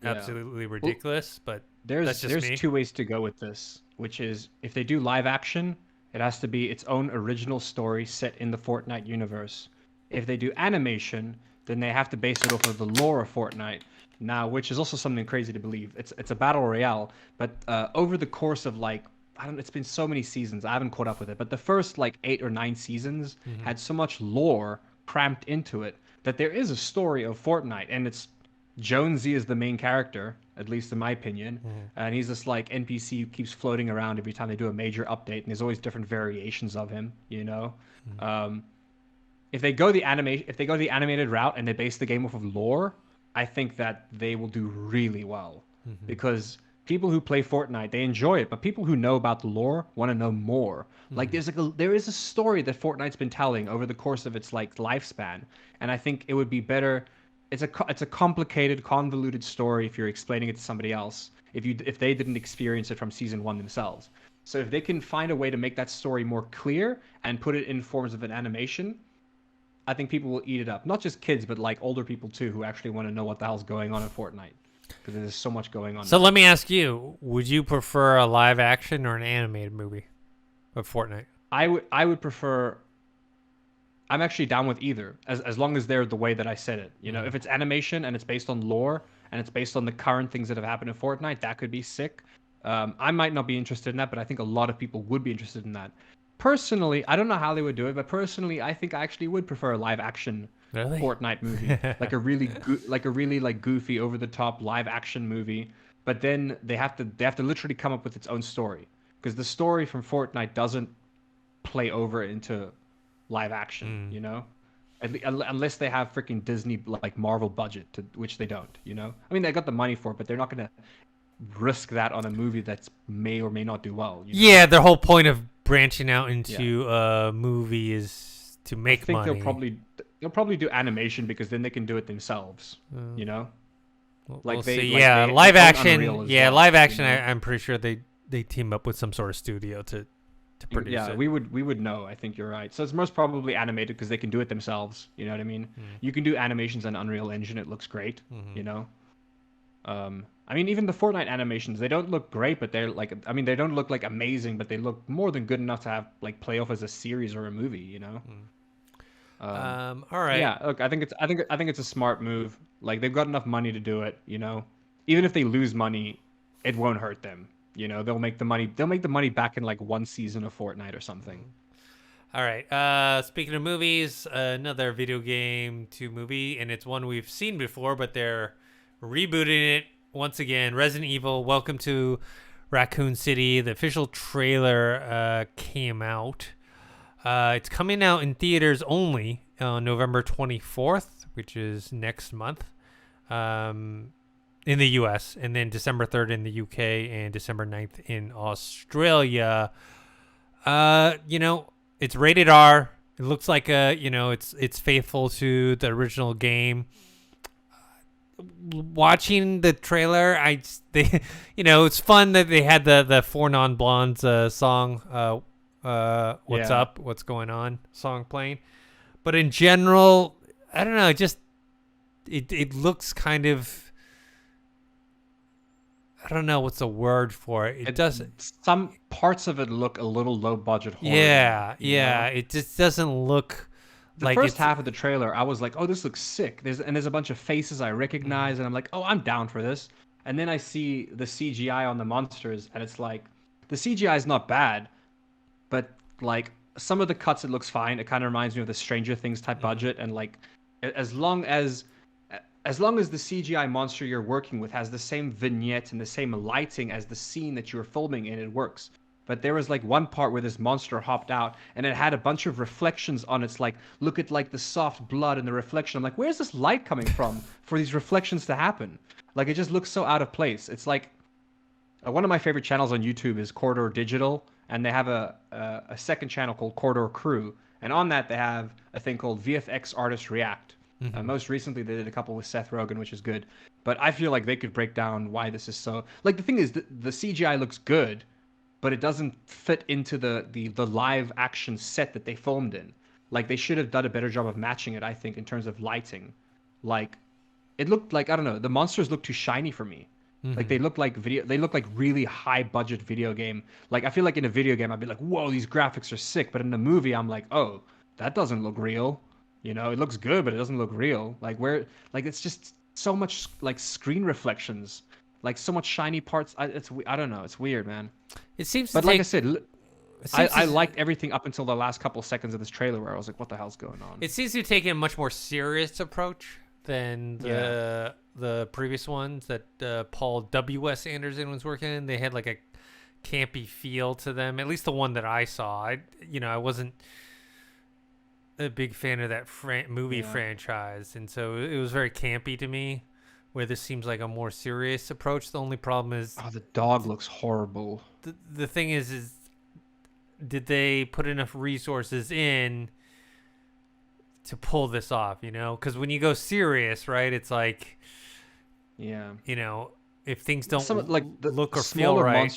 absolutely ridiculous. But there's two ways to go with this, which is if they do live action, it has to be its own original story set in the Fortnite universe. If they do animation, then they have to base it off of the lore of Fortnite. Now, which is also something crazy to believe. It's a battle royale, but over the course of it's been so many seasons, I haven't caught up with it, but the first 8 or 9 seasons had so much lore cramped into it that there is a story of Fortnite, and it's Jonesy is the main character, at least in my opinion, and he's this NPC who keeps floating around every time they do a major update, and there's always different variations of him, you know. If they go the animated route and they base the game off of lore, I think that they will do really well, because people who play Fortnite, they enjoy it, but people who know about the lore want to know more. There is a story that Fortnite's been telling over the course of its lifespan, and I think it would be better. It's a complicated, convoluted story if you're explaining it to somebody else, if they didn't experience it from season 1 themselves. So if they can find a way to make that story more clear and put it in forms of an animation, I think people will eat it up. Not just kids, but older people too, who actually want to know what the hell's going on in Fortnite, because there's so much going on. So let me ask you: would you prefer a live action or an animated movie of Fortnite? I would prefer I'm actually down with either, as long as they're the way that I said it. You know, Mm. if it's animation and it's based on lore and it's based on the current things that have happened in Fortnite, that could be sick. I might not be interested in that, but I think a lot of people would be interested in that. Personally, I don't know how they would do it, but personally, I think I actually would prefer a live action Really? Fortnite movie, like a really like a really like goofy, over the top live action movie. But then they have to literally come up with its own story, because the story from Fortnite doesn't play over into live action, Mm. you know? Unless they have freaking Disney like Marvel budget, to which they don't, you know? I mean, they got the money for it, but they're not gonna risk that on a movie that's may or may not do well, you know? Yeah, the whole point of branching out Yeah. into a movie is to I make think they'll money. probably do animation, because then they can do it themselves, Uh, you know? we'll see. Like Yeah, they live own action. Unreal as Yeah, well, live you action. know? I'm pretty sure they team up with some sort of studio to produce Yeah, it. we would know. I think you're right. So it's most probably animated, because they can do it themselves. You know what I mean? Mm. You can do animations on Unreal Engine. It looks great. Mm-hmm. You know. I mean, even the Fortnite animations, they don't look great, but they're like, I mean, they don't look like amazing, but they look more than good enough to have like play off as a series or a movie. You know. All right. Yeah. Look, I think it's a smart move. Like they've got enough money to do it. You know, even if they lose money, it won't hurt them. You know, they'll make the money. They'll make the money back in like one season of Fortnite or something. All right. Speaking of movies, another video game to movie, and it's one we've seen before, but they're rebooting it once again. Resident Evil: Welcome to Raccoon City. The official trailer came out. It's coming out in theaters only on November 24th, which is next month, in the U.S., and then December 3rd in the U.K. and December 9th in Australia. You know, it's rated R. It looks like it's faithful to the original game. Watching the trailer, it's fun that they had the Four Non Blondes song, "What's Yeah. Up, What's Going On" song playing. But in general, I don't know. It looks kind of, I don't know what's the word for it. It doesn't. Some parts of it look a little low budget horror to me, Yeah, you know? yeah. It just doesn't look The like first it's. half of the trailer, I was like, "Oh, this looks sick." There's a bunch of faces I Mhm. recognize, and I'm like, "Oh, I'm down for this." And then I see the CGI on the monsters, and it's like, the CGI is not bad, but like some of the cuts, it looks fine. It kind of reminds me of the Stranger Things type Mhm. budget, and like, as long as the CGI monster you're working with has the same vignette and the same lighting as the scene that you're filming in, it works. But there was like one part where this monster hopped out and it had a bunch of reflections on its like, look at like the soft blood and the reflection. I'm like, where's this light coming from for these reflections to happen? Like it just looks so out of place. It's like one of my favorite channels on YouTube is Corridor Digital, and they have a second channel called Corridor Crew, and on that they have a thing called VFX Artist React. Mhm. Most recently, they did a couple with Seth Rogen, which is good. But I feel like they could break down why this is so. Like the thing is, the CGI looks good, but it doesn't fit into the live action set that they filmed in. Like they should have done a better job of matching it, I think, in terms of lighting. Like it looked like, I don't know, the monsters look too shiny for me. Like Mhm. they look like really high budget video game. Like I feel like in a video game I'd be like, "Whoa, these graphics are sick." But in the movie I'm like, "Oh, that doesn't look real." You know, it looks good, but it doesn't look real. Like it's just so much like screen reflections, like so much shiny parts. I don't know, it's weird, man. It seems to But like I take. said, It I seems I to. liked everything up until the last couple seconds of this trailer where I was like, "What the hell's going on?" It seems to be taking a much more serious approach than Yeah. the previous ones that Paul W.S. Anderson was working in. They had like a campy feel to them. At least the one that I saw. I wasn't a big fan of that movie Yeah. franchise, and so it was very campy to me. Where this seems like a more serious approach. The only problem is Oh, the dog looks horrible. the thing is did they put enough resources in to pull this off? Because when you go serious, right, it's like, Yeah. if things don't Some like look or feel right.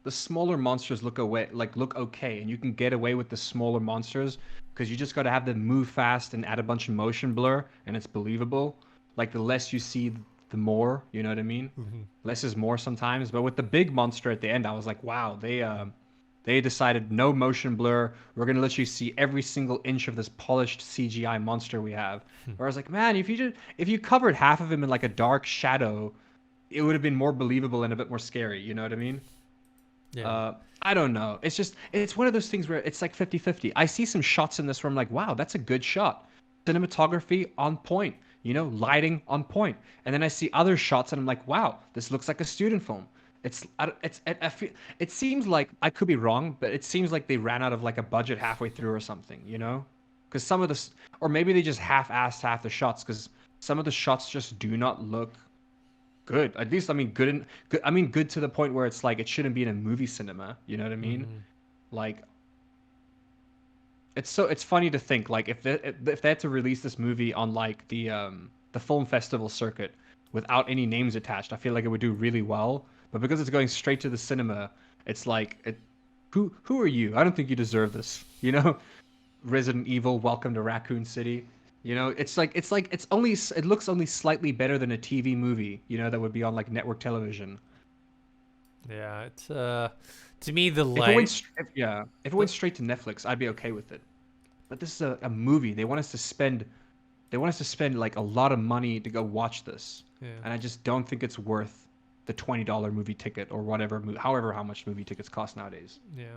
the smaller monsters look okay, and you can get away with the smaller monsters because you just got to have them move fast and add a bunch of motion blur, and it's believable. Like the less you see, the more, you know what I mean? Mhm. Less is more sometimes. But with the big monster at the end, I was like, wow, They decided no motion blur. We're gonna let you see every single inch of this polished CGI monster we have. Where I was like, man, if you covered half of him in like a dark shadow, it would have been more believable and a bit more scary. You know what I mean? Yeah. I don't know. It's one of those things where it's like 50-50. I see some shots in this where I'm like, wow, that's a good shot. Cinematography on point, lighting on point. And then I see other shots and I'm like, wow, this looks like a student film. It seems like, I could be wrong, but it seems like they ran out of like a budget halfway through or something. Because some of this, or maybe they just half-assed half the shots because some of the shots just do not look good. At least I mean good. I mean good to the point where it's like it shouldn't be in a movie cinema. You know what I mean? Like it's funny to think like if they had to release this movie on like the film festival circuit without any names attached, I feel like it would do really well. But because it's going straight to the cinema, it's like who are you? I don't think you deserve this. Resident Evil, Welcome to Raccoon City. It looks only slightly better than a TV movie, that would be on like network television. Yeah, it's to me the If it went, if it went straight to Netflix, I'd be okay with it. But this is a movie. They want us to spend like a lot of money to go watch this, and I just don't think it's worth the $20 movie ticket or whatever, however how much movie tickets cost nowadays. Yeah.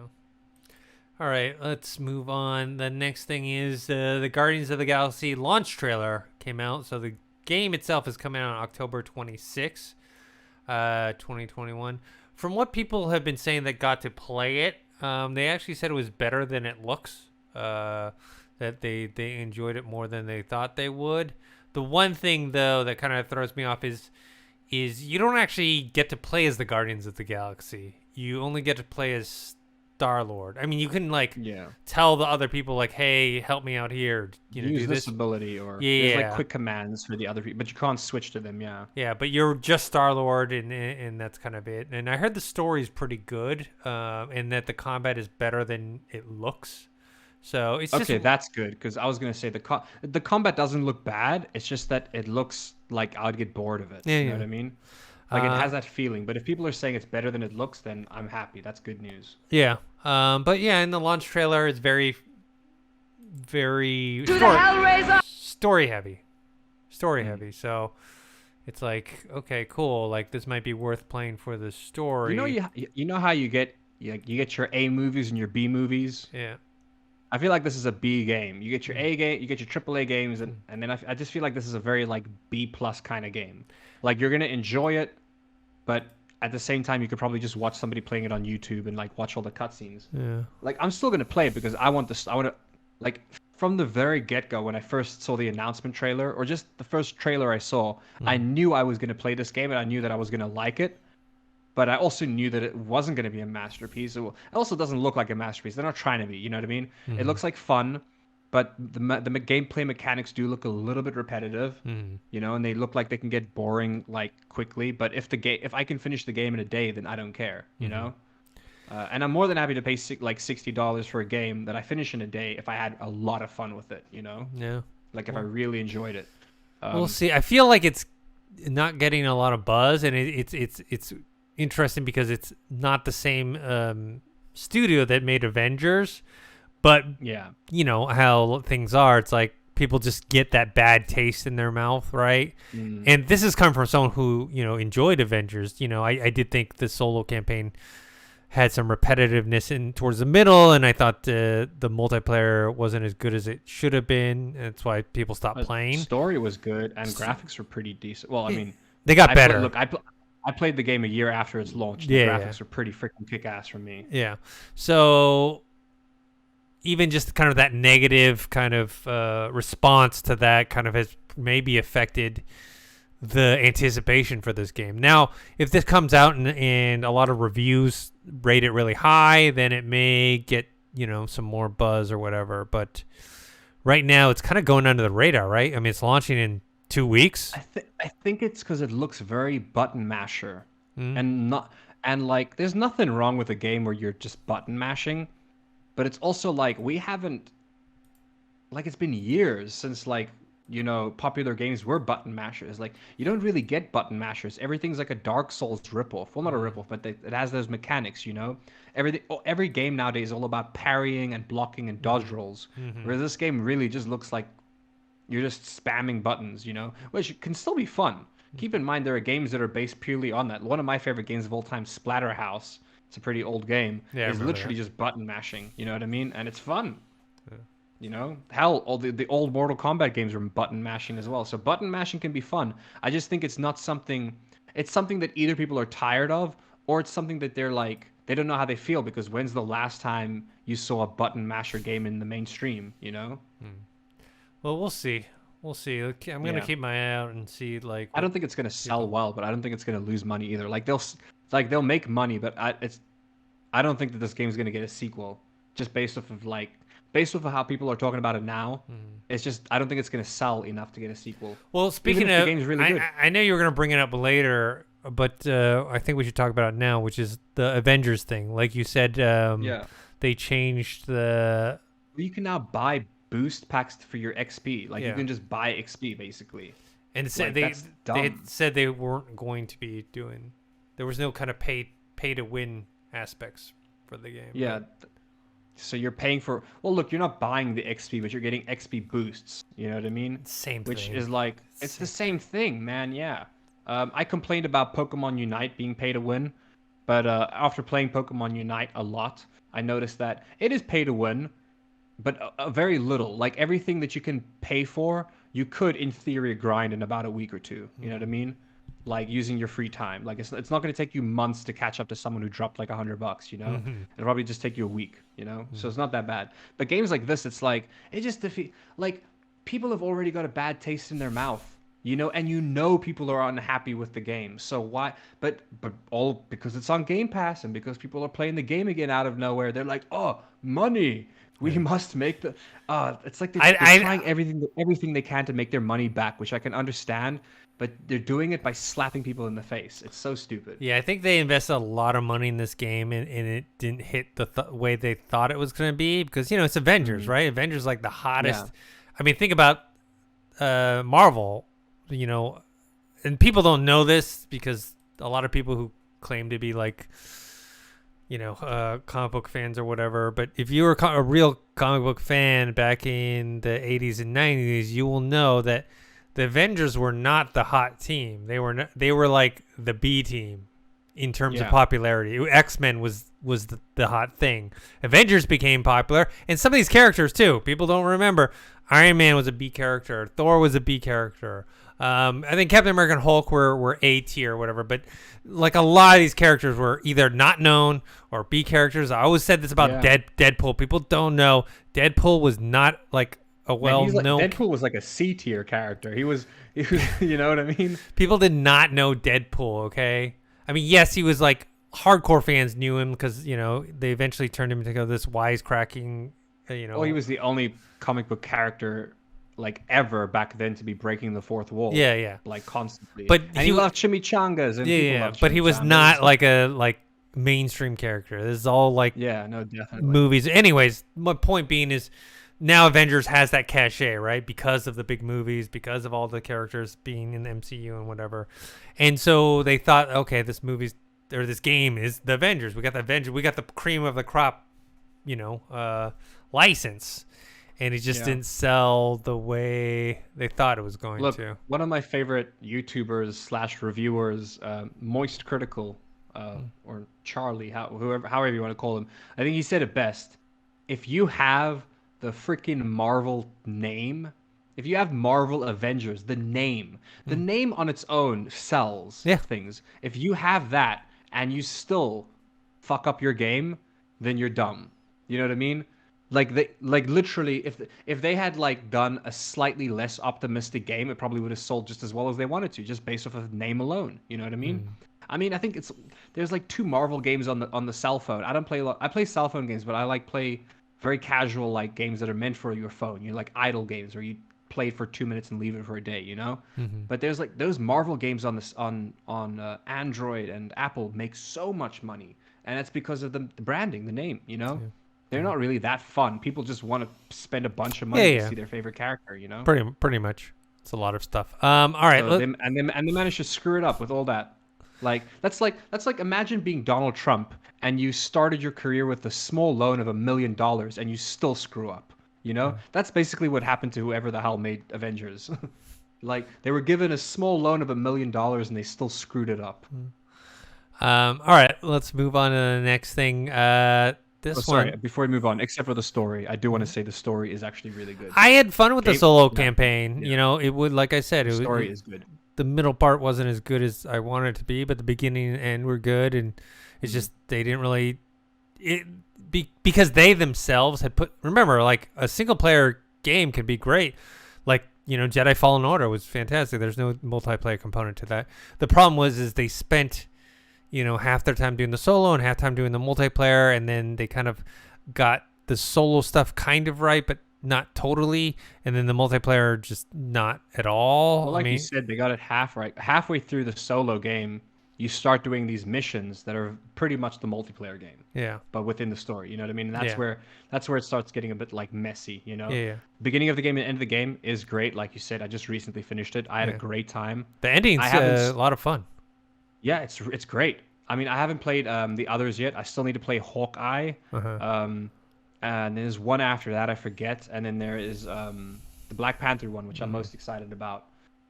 All right, let's move on. The next thing is the Guardians of the Galaxy launch trailer came out. So the game itself is coming out on October 26th, 2021. From what people have been saying that got to play it, they actually said it was better than it looks, that they enjoyed it more than they thought they would. The one thing, though, that kind of throws me off is you don't actually get to play as the Guardians of the Galaxy. You only get to play as Star-Lord. I mean, you can tell the other people like, "Hey, help me out here." Use do this ability, or there's like quick commands for the other people, but you can't switch to them. Yeah. Yeah, but you're just Star-Lord, and that's kind of it. And I heard the story's pretty good, and that the combat is better than it looks. So it's okay. That's good because I was gonna say the combat doesn't look bad. It's just that it looks like I'd get bored of it. Yeah, you know what I mean? Like it has that feeling, but if people are saying it's better than it looks, then I'm happy. That's good news. Yeah. But yeah, in the launch trailer, it's very, very story heavy. Story heavy. So it's like, okay, cool. Like this might be worth playing for the story. You know how you get your A movies and your B movies. Yeah. I feel like this is a B game. You get your A game, you get your AAA games, and then I just feel like this is a very like B+ kind of game. Like you're gonna enjoy it, but at the same time, you could probably just watch somebody playing it on YouTube and like watch all the cutscenes. Yeah. Like I'm still gonna play it because I want to like from the very get-go when I first saw the announcement trailer or just the first trailer I saw, I knew I was gonna play this game and I knew that I was gonna like it. But I also knew that it wasn't going to be a masterpiece. It also doesn't look like a masterpiece. They're not trying to be, you know what I mean? It looks like fun, but the gameplay mechanics do look a little bit repetitive, and they look like they can get boring like quickly. But if I can finish the game in a day, then I don't care, you know? And I'm more than happy to pay like $60 for a game that I finish in a day if I had a lot of fun with it, you know? Yeah. Like if I really enjoyed it. We'll see. I feel like it's not getting a lot of buzz, and it's interesting because it's not the same studio that made Avengers, but how things are. It's like people just get that bad taste in their mouth, right? And this is coming from someone who enjoyed Avengers. I did think the solo campaign had some repetitiveness towards the middle, and I thought the multiplayer wasn't as good as it should have been. That's why people stopped playing. Story was good and graphics were pretty decent. Well, I mean, they got better. I played the game a year after its launch. The graphics are pretty freaking kick-ass for me. Yeah. So even just kind of that negative kind of response to that kind of has maybe affected the anticipation for this game. Now, if this comes out and a lot of reviews rate it really high, then it may get, some more buzz or whatever. But right now, it's kind of going under the radar, right? I mean, it's launching in 2 weeks. I think it's because it looks very button masher, and there's nothing wrong with a game where you're just button mashing, but it's also like we haven't, like it's been years since like popular games were button mashers. Like, you don't really get button mashers. Everything's like a Dark Souls ripoff. Well, not a ripoff, but it has those mechanics. Every game nowadays is all about parrying and blocking and dodge rolls. Whereas this game really just looks like you're just spamming buttons, which can still be fun. Keep in mind there are games that are based purely on that. One of my favorite games of all time, Splatterhouse. It's a pretty old game. Yeah, is literally just button mashing. You know what I mean? And it's fun. Hell, all the old Mortal Kombat games were button mashing as well. So button mashing can be fun. I just think it's not something. It's something that either people are tired of, or it's something that they're like they don't know how they feel, because when's the last time you saw a button masher game in the mainstream? Well, we'll see. We'll see. I'm gonna keep my eye out and see. Like, I don't think it's gonna sell well, but I don't think it's gonna lose money either. Like they'll make money, but I don't think that this game's gonna get a sequel just based off of how people are talking about it now. It's just I don't think it's gonna sell enough to get a sequel. Well, speaking of, the game's really good. I know you were gonna bring it up later, but I think we should talk about it now, which is the Avengers thing. Like you said, they changed the. You can now buy boost packs for your XP. Like you can just buy XP basically. And they said they weren't going to be doing. There was no kind of pay to win aspects for the game. Yeah. So you're paying for. Well, look, you're not buying the XP, but you're getting XP boosts. You know what I mean? Same thing. Which is like it's the same thing, man. Yeah. I complained about Pokemon Unite being pay to win, but after playing Pokemon Unite a lot, I noticed that it is pay to win, but very little. Like everything that you can pay for, you could in theory grind in about a week or two. You know what I mean? Like using your free time. Like it's not going to take you months to catch up to someone who dropped like $100. It'll probably just take you a week. So it's not that bad. But games like this, it's like it just like people have already got a bad taste in their mouth. And people are unhappy with the game. So why? But all because it's on Game Pass and because people are playing the game again out of nowhere. They're like, oh, money. We must make the. It's like they're trying everything they can to make their money back, which I can understand. But they're doing it by slapping people in the face. It's so stupid. Yeah, I think they invested a lot of money in this game, and it didn't hit the way they thought it was going to be because it's Avengers, right? Avengers like the hottest. Yeah. I mean, think about Marvel. And people don't know this because a lot of people who claim to be like, comic book fans or whatever. But if you were a real comic book fan back in the 80s and 90s, you will know that the Avengers were not the hot team. They were like the B team in terms of popularity. X-Men was the hot thing. Avengers became popular, and some of these characters too. People don't remember. Iron Man was a B character. Thor was a B character. I think Captain America and Hulk were A tier or whatever, but like a lot of these characters were either not known or B characters. I always said this about Deadpool. People don't know Deadpool was not like a well-known. Deadpool was like a C tier character. He was, you know what I mean? People did not know Deadpool. Okay, I mean, yes, he was like hardcore fans knew him because they eventually turned him into this wisecracking. Well, he was the only comic book character like ever back then to be breaking the fourth wall. Yeah. Like constantly. But he loved chimichangas and people loved but he was not like a mainstream character. This is all like no, definitely movies. Anyways, my point being is now Avengers has that cachet, right? Because of the big movies, because of all the characters being in the MCU and whatever. And so they thought, okay, this game is the Avengers. We got the Avengers. We got the cream of the crop, license. And it just didn't sell the way they thought it was going to. One of my favorite YouTubers / reviewers, Moist Critical, or Charlie, however you want to call him, I think he said it best. If you have the freaking Marvel name, if you have Marvel Avengers, the name on its own sells things. If you have that and you still fuck up your game, then you're dumb. You know what I mean? Like literally, if they had like done a slightly less optimistic game, it probably would have sold just as well as they wanted to, just based off of name alone. You know what I mean? I mean, I think there's like 2 Marvel games on the cell phone. I don't play I play cell phone games, but I play very casual like games that are meant for your phone. Like idle games where you play it for 2 minutes and leave it for a day. But there's like those Marvel games on Android and Apple make so much money, and that's because of the branding, the name. they're not really that fun. People just want to spend a bunch of Yeah, money to yeah. see their favorite character, you know? Pretty much. It's a lot of stuff. All right. So they managed to screw it up with all that. Like that's like imagine being Donald Trump and you started your career with a small loan of $1 million and you still screw up. You know? That's basically what happened to whoever the hell made Avengers. Like they were given a small loan of $1 million and they still screwed it up. All right. Let's move on to the next thing. This one. Before we move on, except for the story, I do want to say the story is actually really good. I had fun with the solo Yeah. campaign. Yeah. You know, it would, like I said, The story is good. the middle part wasn't as good as I wanted it to be, but the beginning and end were good, and it's just they didn't really because they themselves had remember, like a single player game can be great, like Jedi Fallen Order was fantastic. There's no multiplayer component to that. The problem is they spent half their time doing the solo and half time doing the multiplayer, and then they kind of got the solo stuff kind of right, but not totally, and then the multiplayer just not at all. Well, like you said, they got it half right. Halfway through the solo game, you start doing these missions that are pretty much the multiplayer game. Yeah. But within the story, you know what I mean? And that's where it starts getting a bit like messy, you know? Yeah. Beginning of the game and end of the game is great. Like you said, I just recently finished it. I had a great time. The ending's a lot of fun. Yeah, it's great. I mean, I haven't played the others yet. I still need to play Hawkeye. And there's one after that I forget, and then there is the Black Panther one, which I'm most excited about.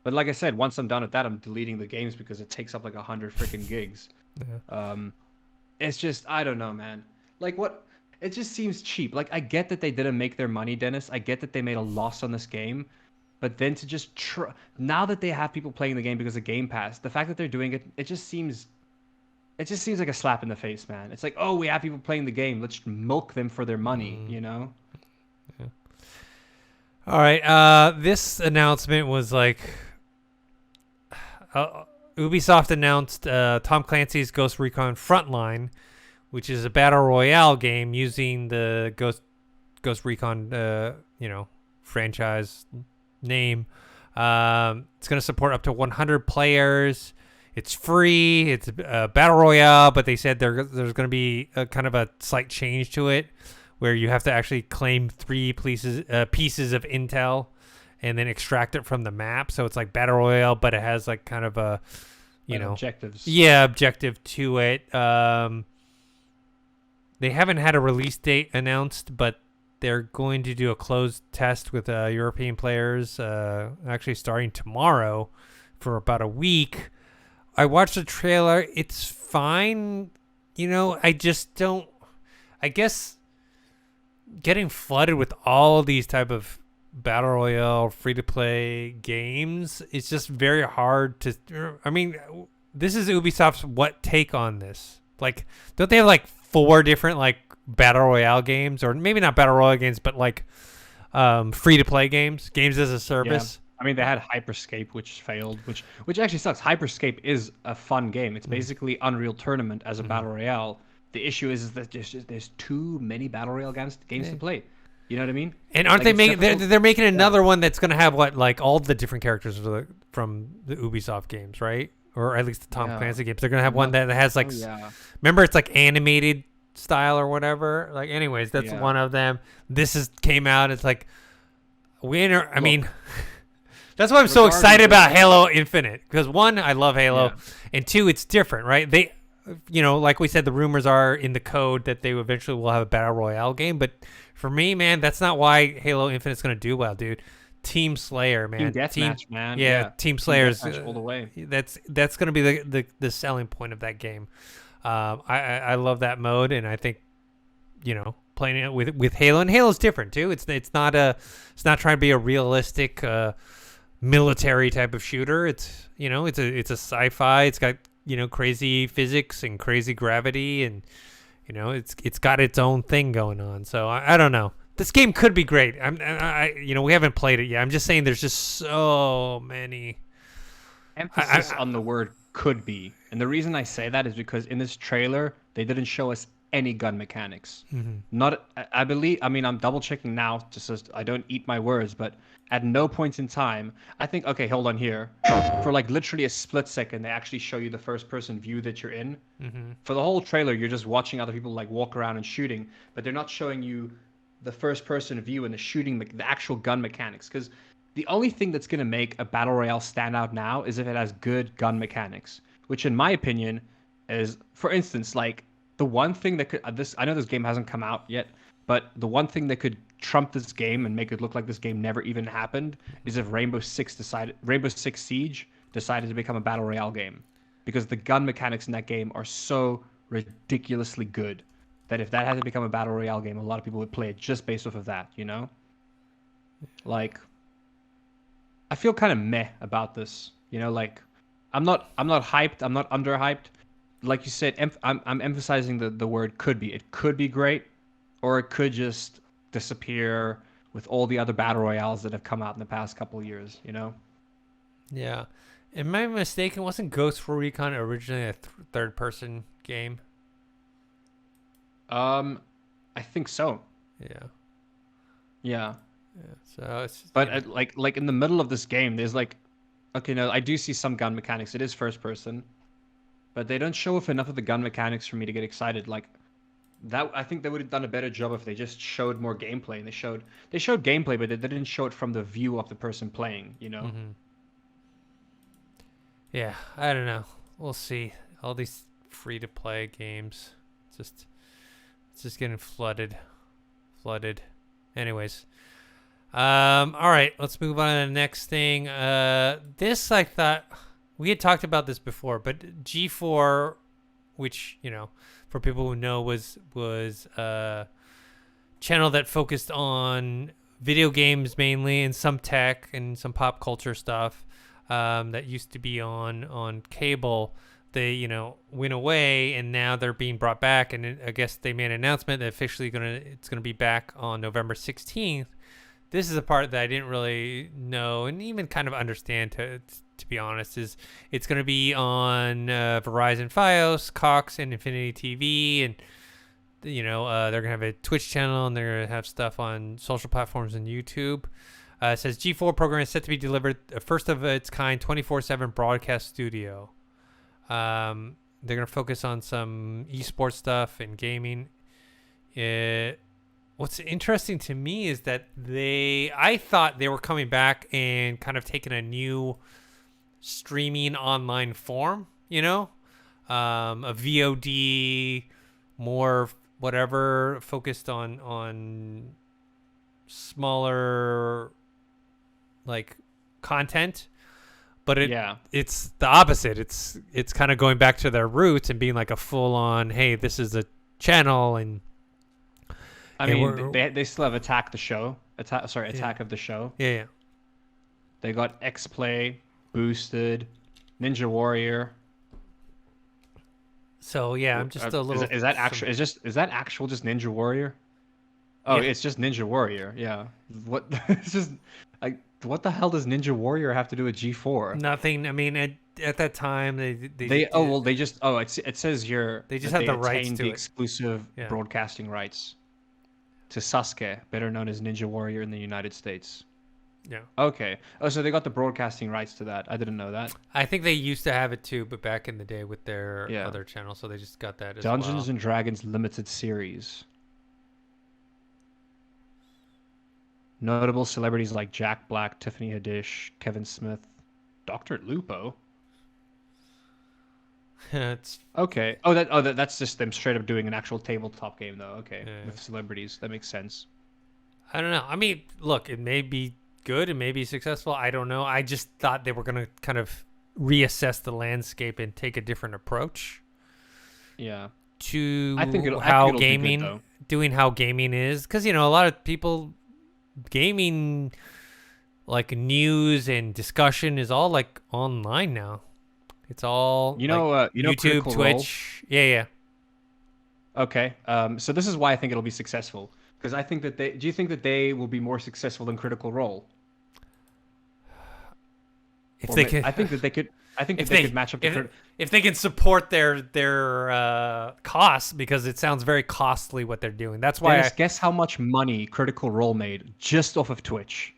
But like I said, once I'm done with that, I'm deleting the games because it takes up like 100 freaking gigs. It's just I don't know, man. Like what? It just seems cheap. Like I get that they didn't make their money, Dennis. I get that they made a loss on this game, but then to just now that they have people playing the game because of Game Pass, the fact that they're doing it, it just seems like a slap in the face, man. It's like, oh, we have people playing the game. Let's milk them for their money, you know? Yeah. All right. This announcement was like, Ubisoft announced Tom Clancy's Ghost Recon Frontline, which is a battle royale game using the Ghost Recon, franchise name. It's going to support up to 100 players. It's free. It's a battle royale, but they said there's going to be a kind of a slight change to it, where you have to actually claim 3 pieces of intel, and then extract it from the map. So it's like battle royale, but it has like kind of a, objectives. Yeah, objective to it. They haven't had a release date announced, but they're going to do a closed test with European players, actually starting tomorrow for about a week. I watched the trailer. It's fine. I just don't... I guess getting flooded with all these type of battle royale, free-to-play games, it's just very hard to... I mean, this is Ubisoft's take on this? Like, don't they have like 4 different like battle royale games? Or maybe not battle royale games, but like free-to-play games as a service? Yeah. I mean, they had Hyperscape, which failed, which actually sucks. Hyperscape is a fun game. It's basically Unreal Tournament as a battle royale. The issue is that there's too many battle royale games to play. You know what I mean? And aren't they making? They're making another one that's going to have like all the different characters from the Ubisoft games, right? Or at least the Tom Clancy games. They're going to have one that has like. Remember, it's like animated style or whatever. Like, anyways, that's one of them. This came out. It's like winner. I mean. That's why I'm so excited about Halo Infinite, because 1, I love Halo, and 2, it's different, right? They, like we said, the rumors are in the code that they eventually will have a battle royale game. But for me, man, that's not why Halo Infinite's gonna do well, dude. Team Slayer, man. Team Deathmatch, man. Yeah, Team Slayer's all the way. That's gonna be the selling point of that game. I love that mode, and I think, playing it with Halo, and Halo's different too. It's not trying to be a realistic. Military type of shooter. It's it's a sci-fi. It's got crazy physics and crazy gravity, and it's got its own thing going on. So I don't know. This game could be great. We haven't played it yet. I'm just saying there's just so many emphasis on the word could be, and the reason I say that is because in this trailer they didn't show us any gun mechanics. Mm-hmm. Not, I believe. I mean, I'm double checking now, just so I don't eat my words. But at no point in time, I think. Okay, hold on here. For like literally a split second, they actually show you the first person view that you're in. Mm-hmm. For the whole trailer, you're just watching other people like walk around and shooting, but they're not showing you the first person view and the shooting, the actual gun mechanics. Because the only thing that's gonna make a battle royale stand out now is if it has good gun mechanics, which in my opinion is, for instance, like the one thing that could this I know this game hasn't come out yet, but the one thing that could trump this game and make it look like this game never even happened is if Rainbow Six Siege decided to become a battle royale game, because the gun mechanics in that game are so ridiculously good that if that had to become a battle royale game, a lot of people would play it just based off of that, you know? Like, I feel kind of meh about this, you know, like I'm not hyped, I'm not underhyped. Like you said, I'm emphasizing the word could be. It could be great, or it could just disappear with all the other battle royales that have come out in the past couple of years, you know? Yeah. Am I mistaken? Wasn't Ghost Recon originally a third-person game? I think so. Yeah. Yeah. Yeah. So it's But like in the middle of this game, there's like, okay, no, I do see some gun mechanics. It is first person, but they don't show off enough of the gun mechanics for me to get excited. Like that, I think they would have done a better job if they just showed more gameplay. And they showed gameplay, but they didn't show it from the view of the person playing. You know? Mm-hmm. Yeah, I don't know. We'll see. All these free-to-play games, it's just getting flooded. Anyways, all right, let's move on to the next thing. This I thought we had talked about this before, but G4, which for people who know, was a channel that focused on video games mainly, and some tech and some pop culture stuff. That used to be on cable. They went away, and now they're being brought back. And I guess they made an announcement that officially it's gonna be back on November 16th. This is a part that I didn't really know and even kind of understand, to be honest. Is it's gonna be on Verizon Fios, Cox, and Infinity TV, and they're gonna have a Twitch channel, and they're gonna have stuff on social platforms and YouTube. It says G4 program is set to be delivered, a first of its kind 24/7 broadcast studio. They're going to focus on some esports stuff and gaming. What's interesting to me is that I thought they were coming back and kind of taking a new streaming online form, a VOD, more whatever, focused on smaller like content, but it's the opposite. It's kind of going back to their roots and being like a full on, hey, this is a channel. And I mean, they still have Attack the Show. Attack of the Show. Yeah. They got X Play, Boosted, Ninja Warrior. So yeah, I'm just a little. Is that actual just Ninja Warrior? Oh, yeah. It's just Ninja Warrior. Yeah. What? It's just like, what the hell does Ninja Warrior have to do with G4? Nothing. I mean, at that time, it says here they just had the rights to the exclusive Yeah. broadcasting rights to Sasuke, better known as Ninja Warrior in the United States. Yeah. Okay. Oh, so they got the broadcasting rights to that. I didn't know that. I think they used to have it too, but back in the day with their other channel, so they just got that as well. Dungeons and Dragons Limited Series. Notable celebrities like Jack Black, Tiffany Haddish, Kevin Smith, Dr. Lupo. It's okay. That's just them straight up doing an actual tabletop game, though. Okay, with celebrities, that makes sense. I don't know. I mean, look, it may be good, it may be successful. I don't know. I just thought they were gonna kind of reassess the landscape and take a different approach. Yeah. To I think it'll gaming, be good, doing how gaming is, because a lot of people. Gaming, like news and discussion, is all like online now. It's all YouTube, Twitch. Role? Yeah. Okay. So this is why I think it'll be successful, because I think that do you think that they will be more successful than Critical Role? If they can, I think that they could. I think that if they could match up to. if they can support their costs, because it sounds very costly what they're doing. That's why. Guess how much money Critical Role made just off of Twitch,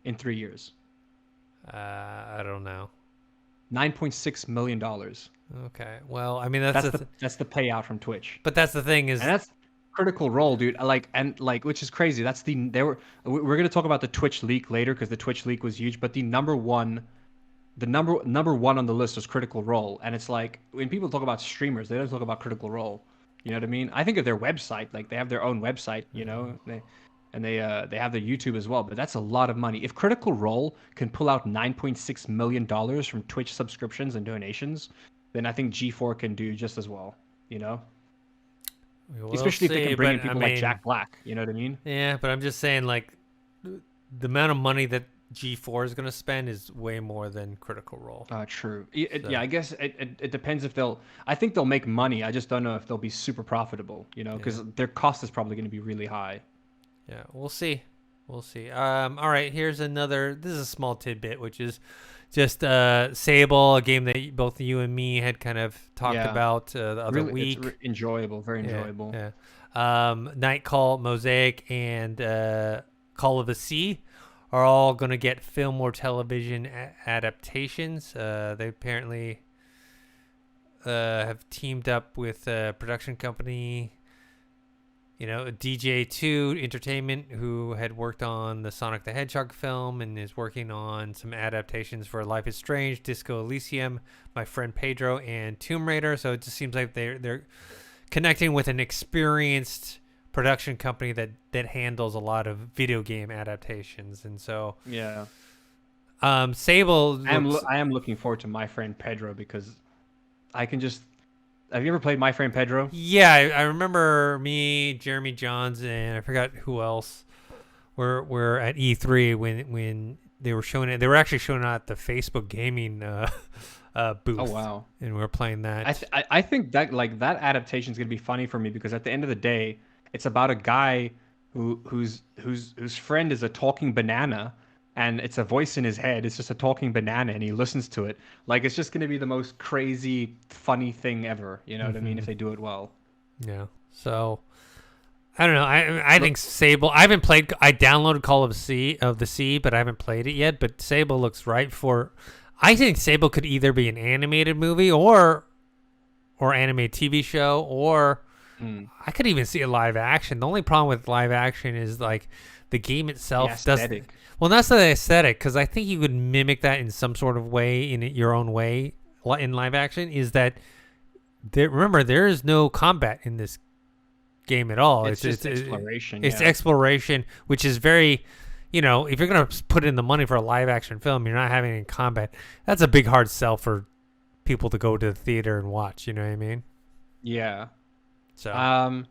in 3 years. I don't know. $9.6 million. Okay. Well, I mean That's the payout from Twitch. but that's the thing is, And that's Critical Role, dude. Which is crazy. We're gonna talk about the Twitch leak later because the Twitch leak was huge. But the number one on the list was Critical Role, and it's like when people talk about streamers, they don't talk about Critical Role. You know what I mean? I think of their website, like they have their own website, you know, they have their YouTube as well. But that's a lot of money. If Critical Role can pull out $9.6 million from Twitch subscriptions and donations, then I think G4 can do just as well. You know. Especially if they can bring in people like Jack Black, you know what I mean? Yeah, but I'm just saying, like, the amount of money that G4 is going to spend is way more than Critical Role. True. Yeah, I guess it depends if they'll. I think they'll make money. I just don't know if they'll be super profitable, you know, because their cost is probably going to be really high. Yeah, we'll see. All right, here's another. This is a small tidbit, which is just Sable, a game that both you and me had kind of talked about the other week. It's enjoyable, very enjoyable. Yeah. Night Call, Mosaic, and Call of the Sea are all going to get film or television adaptations. They apparently have teamed up with a production company, you know, DJ2 Entertainment, who had worked on the Sonic the Hedgehog film and is working on some adaptations for Life is Strange, Disco Elysium, My Friend Pedro, and Tomb Raider. So it just seems like they're connecting with an experienced production company that handles a lot of video game adaptations. And so Sable I am looking forward to My Friend Pedro because I can just. Have you ever played My Friend Pedro? Yeah, I remember me, Jeremy Johns, and I forgot who else were at E3 when they were showing it. They were actually showing it at the Facebook gaming booth. Oh wow! And we were playing that. I think that that adaptation is gonna be funny for me because at the end of the day, it's about a guy whose friend is a talking banana. And it's a voice in his head. It's just a talking banana, and he listens to it. Like, it's just going to be the most crazy, funny thing ever. You know what I mean? If they do it well. Yeah. So, I don't know. I think Sable. I downloaded Call of the Sea, but I haven't played it yet. But Sable looks right for. I think Sable could either be an animated movie or animated TV show, or I could even see a live action. The only problem with live action is like the game itself doesn't. Well, that's the aesthetic, because I think you would mimic that in some sort of way, in your own way, in live action, is that, remember, there is no combat in this game at all. It's just exploration. It's exploration, which is very, you know, if you're going to put in the money for a live action film, you're not having any combat. That's a big hard sell for people to go to the theater and watch, you know what I mean? Yeah. So.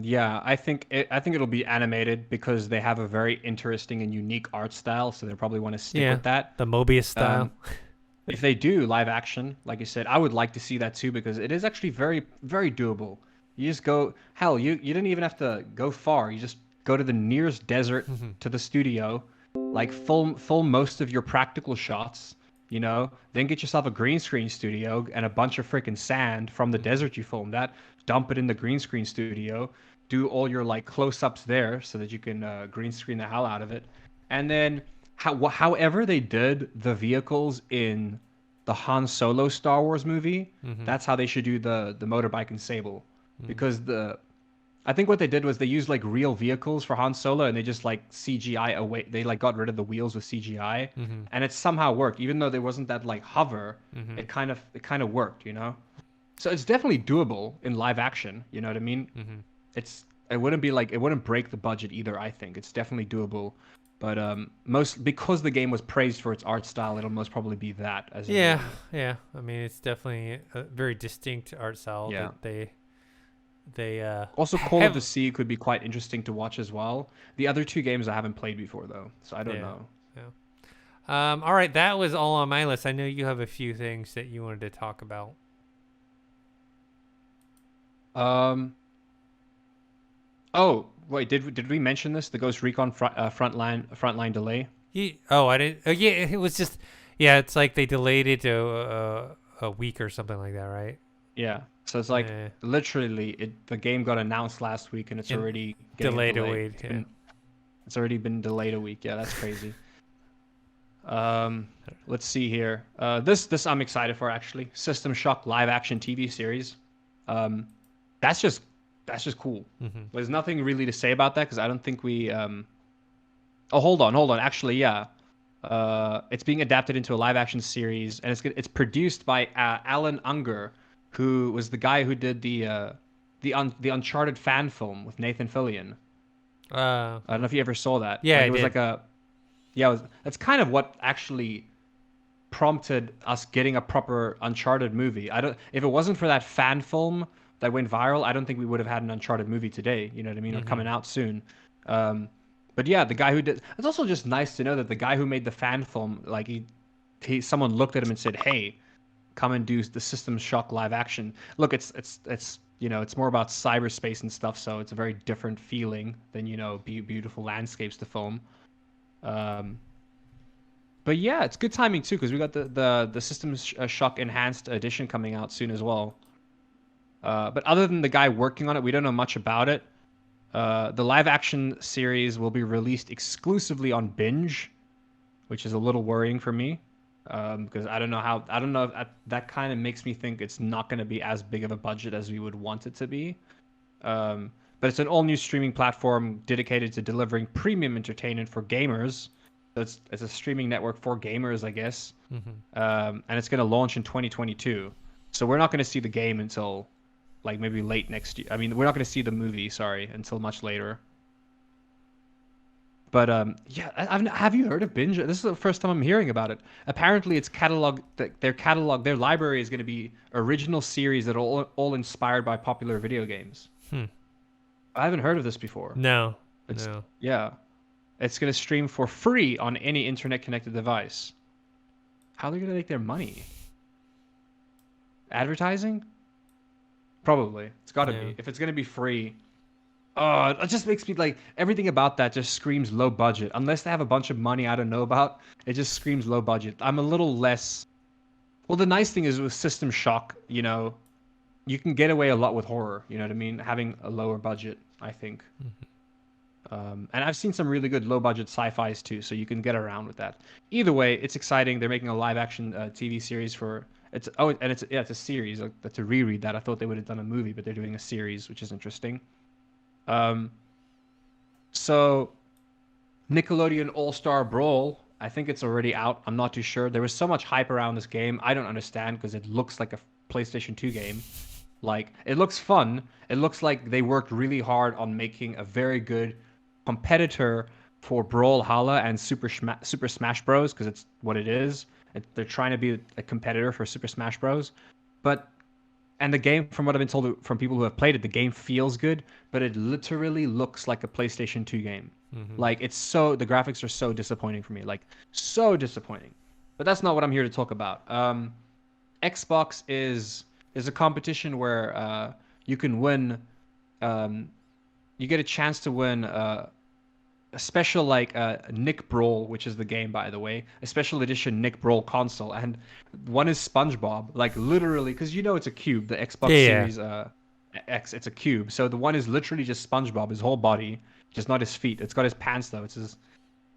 Yeah, I think it'll be animated because they have a very interesting and unique art style, so they'll probably want to stick with that. The Mobius style. If they do live action, like you said, I would like to see that too because it is actually very, very doable. You just go, hell, you didn't even have to go far. You just go to the nearest desert to the studio, like film most of your practical shots, you know, then get yourself a green screen studio and a bunch of freaking sand from the desert you filmed that, dump it in the green screen studio, do all your like close-ups there so that you can green screen the hell out of it. And then however they did the vehicles in the Han Solo Star Wars movie, that's how they should do the motorbike and Sable. Because I think what they did was they used like real vehicles for Han Solo and they just like CGI away. They like got rid of the wheels with CGI and it somehow worked. Even though there wasn't that like hover, it kind of worked, you know? So it's definitely doable in live action, you know what I mean? It wouldn't break the budget either, I think. It's definitely doable. But because the game was praised for its art style, it'll most probably be that as yeah. I mean, it's definitely a very distinct art style that they also Call of the Sea could be quite interesting to watch as well. The other two games I haven't played before though, so I don't know. Yeah. All right, that was all on my list. I know you have a few things that you wanted to talk about. Oh wait, did we mention this? The Ghost Recon frontline delay. I didn't. Yeah, it was just. Yeah, it's like they delayed it to a week or something like that, right? Yeah. So it's like Yeah. literally the game got announced last week and it's And already getting a delayed a delay. week. Yeah. It's already been delayed a week. Yeah, that's crazy. Um, let's see here. This I'm excited for actually. System Shock live action TV series. Um, that's just cool. Mm-hmm. There's nothing really to say about that because I don't think we. Oh, hold on. Actually, yeah. It's being adapted into a live action series, and it's produced by Alan Unger, who was the guy who did the Uncharted fan film with Nathan Fillion. I don't know if you ever saw that. Yeah, Like I it was did. like a yeah. That's kind of what actually prompted us getting a proper Uncharted movie. I don't if it wasn't for that fan film that went viral, I don't think we would have had an Uncharted movie today. You know what I mean? Or Mm-hmm. coming out soon. Um, but yeah, the guy who did. It's also just nice to know that the guy who made the fan film, like someone looked at him and said, "Hey, come and do the System Shock live action." Look, it's it's more about cyberspace and stuff, so it's a very different feeling than beautiful landscapes to film. Um, but yeah, it's good timing too because we got the System Shock Enhanced Edition coming out soon as well. But other than the guy working on it, we don't know much about it. The live action series will be released exclusively on Binge, which is a little worrying for me because I don't know if that kind of makes me think it's not going to be as big of a budget as we would want it to be. But it's an all new streaming platform dedicated to delivering premium entertainment for gamers. So it's a streaming network for gamers, I guess. Mm-hmm. And it's going to launch in 2022. So we're not going to see the game until like maybe late next year. I mean, we're not going to see the movie, sorry, until much later. But yeah, have you heard of Binge? This is the first time I'm hearing about it. Apparently, its catalog, their library is going to be original series that are all inspired by popular video games. Hmm. I haven't heard of this before. No. It's No. yeah, it's going to stream for free on any internet-connected device. How are they going to make their money? Advertising? Probably. It's got to Yeah. be. If it's going to be free. Oh, it just makes me like everything about that just screams low budget. Unless they have a bunch of money I don't know about, it just screams low budget. I'm a little less. Well, the nice thing is with System Shock, you can get away a lot with horror. You know what I mean? Having a lower budget, I think. Mm-hmm. And I've seen some really good low budget sci-fis too, so you can get around with that. Either way, it's exciting. They're making a live action TV series for it's a series. To reread that, I thought they would have done a movie, but they're doing a series, which is interesting. Um, so Nickelodeon All-Star Brawl, I think it's already out. I'm not too sure. There was so much hype around this game. I don't understand because it looks like a PlayStation 2 game. Like, it looks fun. It looks like they worked really hard on making a very good competitor for Brawlhalla and Super Smash Bros. Because it's what it is. They're trying to be a competitor for Super Smash Bros. But and the game, from what I've been told from people who have played it, the game feels good, but it literally looks like a PlayStation 2 game. Mm-hmm. Like the graphics are so disappointing for me, like so disappointing. But that's not what I'm here to talk about. Xbox is a competition where you can win. You get a chance to win a special Nick Brawl, which is the game, by the way, a special edition Nick Brawl console, and one is SpongeBob, like literally, because it's a cube, the Xbox Yeah. Series X, it's a cube, so the one is literally just SpongeBob, his whole body, just not his feet. It's got his pants though. It's his,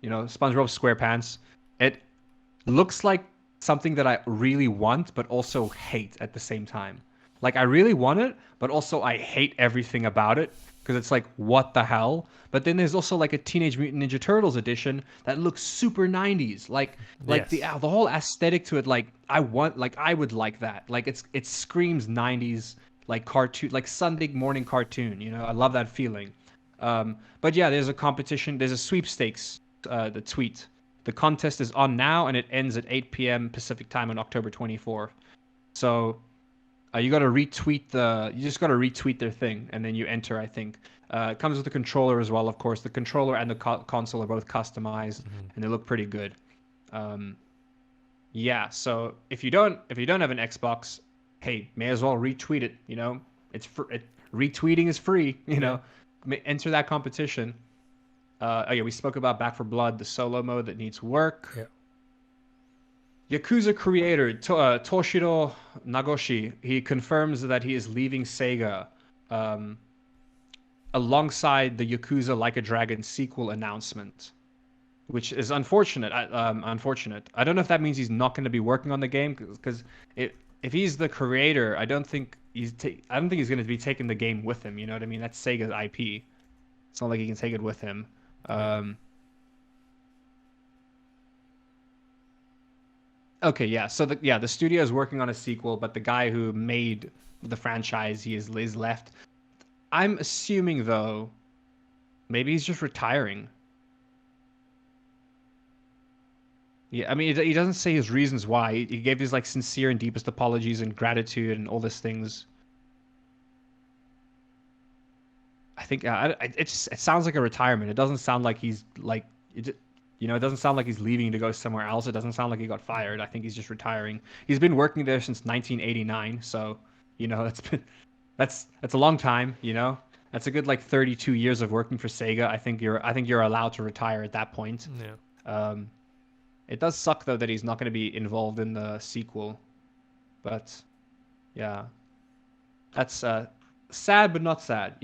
SpongeBob SquarePants. It looks like something that I really want, but also hate at the same time. Like I really want it, but also I hate everything about it because it's like what the hell. But then there's also like a Teenage Mutant Ninja Turtles edition that looks super 90s. Like Yes. the whole aesthetic to it. Like I would like that. Like it screams 90s like cartoon, like Sunday morning cartoon. I love that feeling. But yeah, there's a competition. There's a sweepstakes. The tweet. The contest is on now and it ends at 8 p.m. Pacific time on October 24th. So you got to you just got to retweet their thing and then you enter, I think. It comes with the controller as well, of course. The controller and the console are both customized and they look pretty good. Yeah, so if you don't have an Xbox, hey, may as well retweet it, retweeting is free, enter that competition. Oh yeah, we spoke about Back for Blood, the solo mode that needs work. Yeah. Yakuza creator Toshiro Nagoshi, he confirms that he is leaving Sega um, alongside the Yakuza Like a Dragon sequel announcement, which is unfortunate. Unfortunate. I don't know if that means he's not going to be working on the game because if he's the creator, I don't think he's going to be taking the game with him. You know what I mean? That's Sega's IP. It's not like he can take it with him. Okay, yeah. So the studio is working on a sequel, but the guy who made the franchise, is left. I'm assuming though, maybe he's just retiring. Yeah, I mean, he doesn't say his reasons why. He gave his like sincere and deepest apologies and gratitude and all these things. I think it sounds like a retirement. It doesn't sound like he's like it doesn't sound like he's leaving to go somewhere else. It doesn't sound like he got fired. I think he's just retiring. He's been working there since 1989, so that's a long time. That's a good like 32 years of working for Sega. I think you're allowed to retire at that point. Yeah. It does suck though that he's not going to be involved in the sequel, but yeah, that's sad but not sad.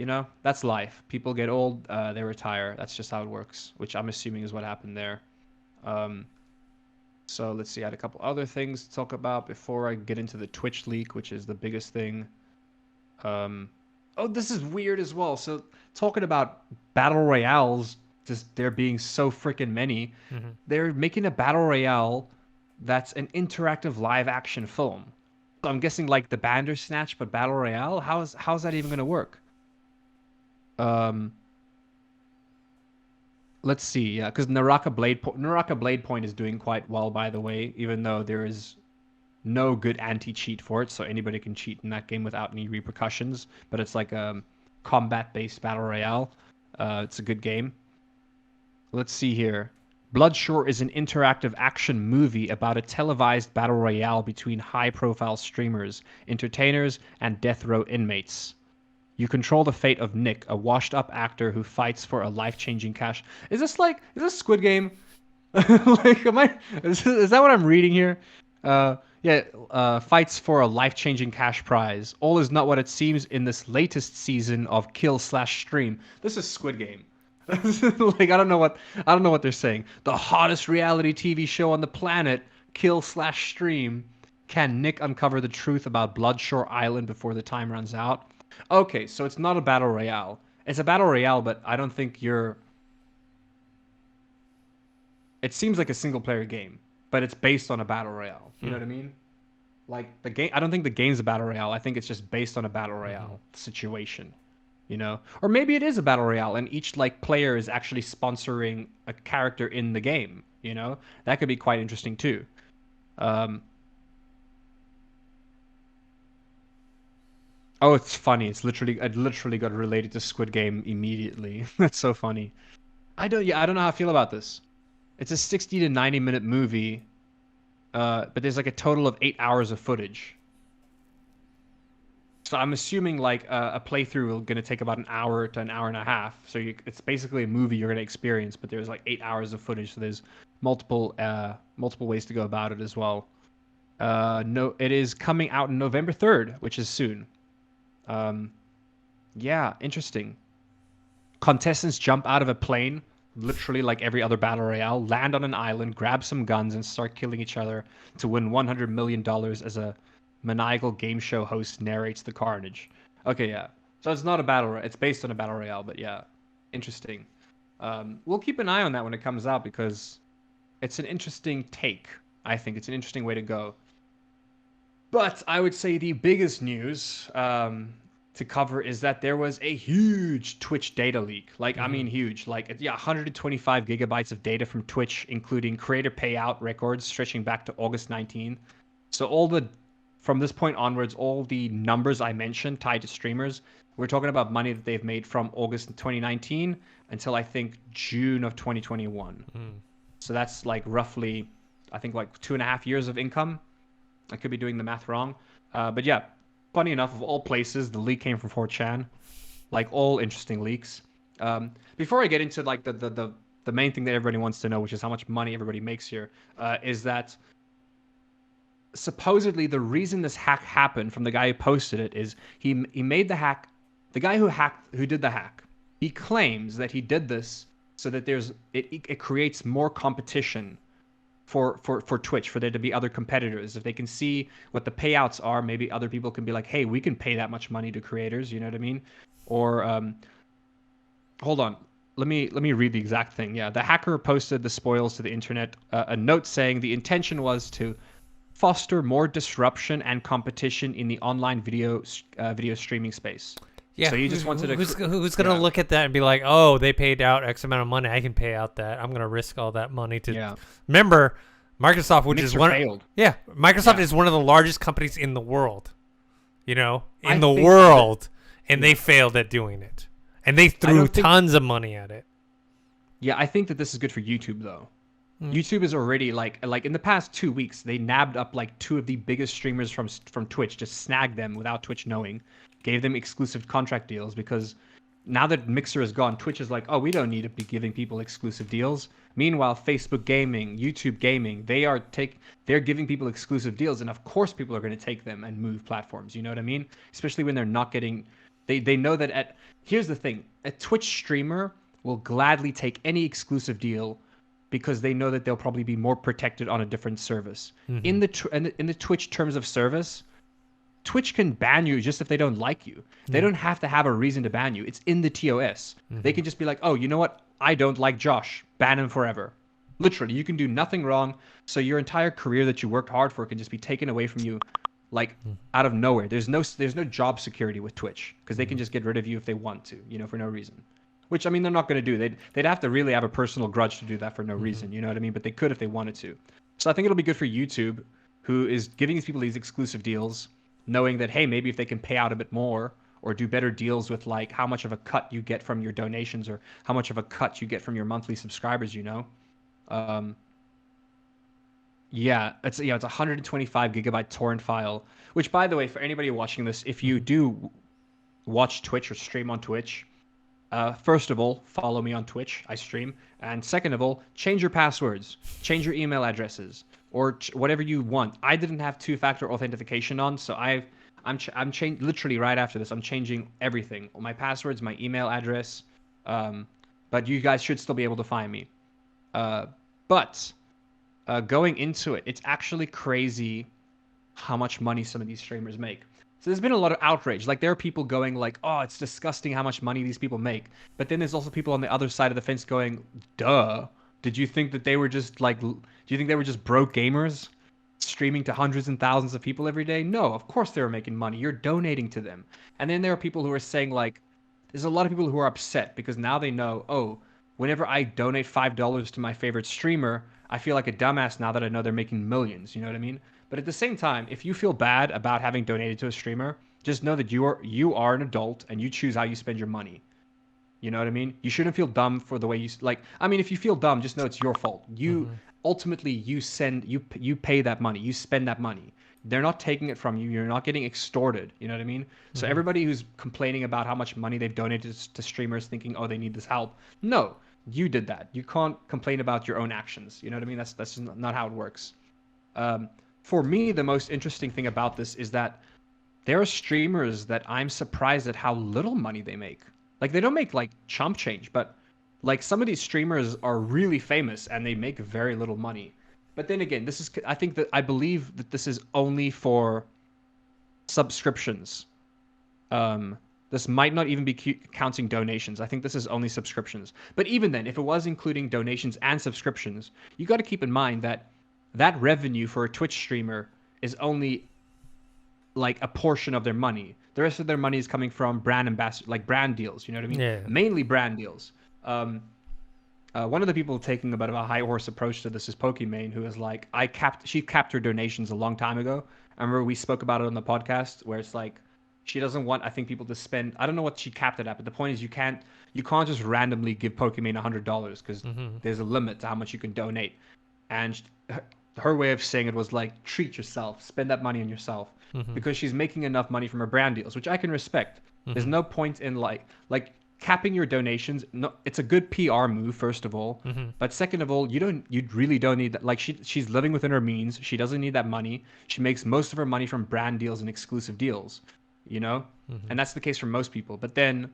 That's life. People get old, they retire. That's just how it works, which I'm assuming is what happened there. Um, so let's see. I had a couple other things to talk about before I get into the Twitch leak, which is the biggest thing. Oh, this is weird as well. So talking about battle royales, just there being so freaking many, they're making a battle royale that's an interactive live action film. So I'm guessing like the Bandersnatch, but battle royale. How's that even gonna work? Um, let's see. Yeah, because Naraka Blade Point is doing quite well, by the way, even though there is no good anti-cheat for it, so anybody can cheat in that game without any repercussions. But it's like a combat-based battle royale. It's a good game. Let's see here. Bloodshore is an interactive action movie about a televised battle royale between high-profile streamers, entertainers, and death row inmates. You control the fate of Nick, a washed-up actor who fights for a life-changing cash. Is this Squid Game? Like, is that what I'm reading here? Fights for a life-changing cash prize. All is not what it seems in this latest season of Kill/Stream. This is Squid Game. Like I don't know what they're saying. The hottest reality TV show on the planet, Kill/Stream. Can Nick uncover the truth about Bloodshore Island before the time runs out? Okay, so it's not a battle royale. It's a battle royale, but I don't think you're. It seems like a single player game, but it's based on a battle royale. You know what I mean? Like the game, I don't think the game's a battle royale. I think it's just based on a battle royale situation. Or maybe it is a battle royale and each like player is actually sponsoring a character in the game. That could be quite interesting too. Oh, it's funny. It literally got related to Squid Game immediately. That's so funny. I don't know how I feel about this. It's a 60 to 90 minute movie, but there's like a total of 8 hours of footage. So I'm assuming like a playthrough is going to take about an hour to an hour and a half. So it's basically a movie you're going to experience, but there's like 8 hours of footage. So there's multiple ways to go about it as well. No, it is coming out on November 3rd, which is soon. Yeah, interesting. Contestants jump out of a plane, literally like every other battle royale, land on an island, grab some guns, and start killing each other to win $100 million as a maniacal game show host narrates the carnage. Okay, yeah. So it's not a battle royale. It's based on a battle royale, but yeah, interesting. We'll keep an eye on that when it comes out because it's an interesting take. I think it's an interesting way to go. But I would say the biggest news to cover is that there was a huge Twitch data leak. Like, I mean, huge. Like, 125 gigabytes of data from Twitch, including creator payout records stretching back to August 19th. So from this point onwards, all the numbers I mentioned tied to streamers, we're talking about money that they've made from August 2019 until I think June of 2021. So that's like roughly, I think like 2.5 years of income. I could be doing the math wrong. But yeah, funny enough, of all places, the leak came from 4chan. Like all interesting leaks. Before I get into like the main thing that everybody wants to know, which is how much money everybody makes here, is that supposedly the reason this hack happened from the guy who posted it is he made the hack. The guy who did the hack, he claims that he did this so that it creates more competition for Twitch, for there to be other competitors. If they can see what the payouts are, maybe other people can be like, hey, we can pay that much money to creators. You know what I mean? Or hold on. Let me read the exact thing. Yeah, the hacker posted the spoils to the internet. A note saying the intention was to foster more disruption and competition in the online video streaming space. Yeah, So you just wanted to. who's gonna look at that and be like, oh, they paid out X amount of money, I can pay out that. I'm gonna risk all that money to. Yeah. Remember, Microsoft, which Mixer is one. failed. Yeah, Microsoft is one of the largest companies in the world. You know, I in the think world, and they failed at doing it, and they threw don't think- tons of money at it. Yeah, I think that this is good for YouTube though. YouTube is already like in the past 2 weeks they nabbed up like two of the biggest streamers from Twitch, just snagged them without Twitch knowing, gave them exclusive contract deals because now that Mixer is gone, Twitch is like, oh, we don't need to be giving people exclusive deals. Meanwhile, Facebook Gaming, YouTube Gaming, they're giving people exclusive deals, and of course people are going to take them and move platforms. You know what I mean? Especially when they're not getting. They know that here's the thing: a Twitch streamer will gladly take any exclusive deal because they know that they'll probably be more protected on a different service. In the Twitch terms of service, Twitch can ban you just if they don't like you. They don't have to have a reason to ban you. It's in the TOS. They can just be like, oh, you know what? I don't like Josh. Ban him forever. Literally, you can do nothing wrong. So your entire career that you worked hard for can just be taken away from you, like out of nowhere. There's no job security with Twitch because they can just get rid of you if they want to, for no reason. Which, I mean, they're not going to do. They'd have to really have a personal grudge to do that for no reason. You know what I mean? But they could if they wanted to. So I think it'll be good for YouTube, who is giving these people these exclusive deals, knowing that, hey, maybe if they can pay out a bit more or do better deals with like how much of a cut you get from your donations or how much of a cut you get from your monthly subscribers, yeah, it's a 125 gigabyte torrent file, which, by the way, for anybody watching this, if you do watch Twitch or stream on Twitch, first of all, follow me on Twitch. I stream. And second of all, change your passwords, change your email addresses, or whatever you want. I didn't have two-factor authentication on, so I'm literally right after this. I'm changing everything. My passwords, my email address. But you guys should still be able to find me. But going into it, it's actually crazy how much money some of these streamers make. So there's been a lot of outrage. Like, there are people going like, oh, it's disgusting how much money these people make. But then there's also people on the other side of the fence going, duh. Did you think that they were just like, do you think they were just broke gamers streaming to hundreds and thousands of people every day? No, of course they were making money. You're donating to them. And then there are people who are saying like, there's a lot of people who are upset because now they know, oh, whenever I donate $5 to my favorite streamer, I feel like a dumbass now that I know they're making millions. You know what I mean? But at the same time, if you feel bad about having donated to a streamer, just know that you are an adult and you choose how you spend your money. You know what I mean? You shouldn't feel dumb for the way you like. I mean, if you feel dumb, just know it's your fault. Ultimately you pay that money, you spend that money. They're not taking it from you. You're not getting extorted. You know what I mean? So everybody who's complaining about how much money they've donated to streamers, thinking, oh, they need this help. No, you did that. You can't complain about your own actions. You know what I mean? That's just not how it works. For me, the most interesting thing about this is that there are streamers that I'm surprised at how little money they make. Like, they don't make like chump change, but like some of these streamers are really famous and they make very little money. But then again, I believe that this is only for subscriptions. This might not even be counting donations. I think this is only subscriptions. But even then, if it was including donations and subscriptions, you got to keep in mind that revenue for a Twitch streamer is only like a portion of their money. The rest of their money is coming from brand ambassador, like brand deals. You know what I mean? Yeah. Mainly brand deals. One of the people taking a bit of a high horse approach to this is Pokimane, who is like, she capped her donations a long time ago. I remember we spoke about it on the podcast, where it's like she doesn't want, I think, people to spend. I don't know what she capped it at, but the point is you can't just randomly give Pokimane $100 because there's a limit to how much you can donate. And her way of saying it was like, treat yourself, spend that money on yourself, because she's making enough money from her brand deals, which I can respect. There's no point in like capping your donations, no, it's a good PR move, first of all. But second of all, you really don't need that. Like she's living within her means. She doesn't need that money. She makes most of her money from brand deals and exclusive deals, you know? And that's the case for most people. But then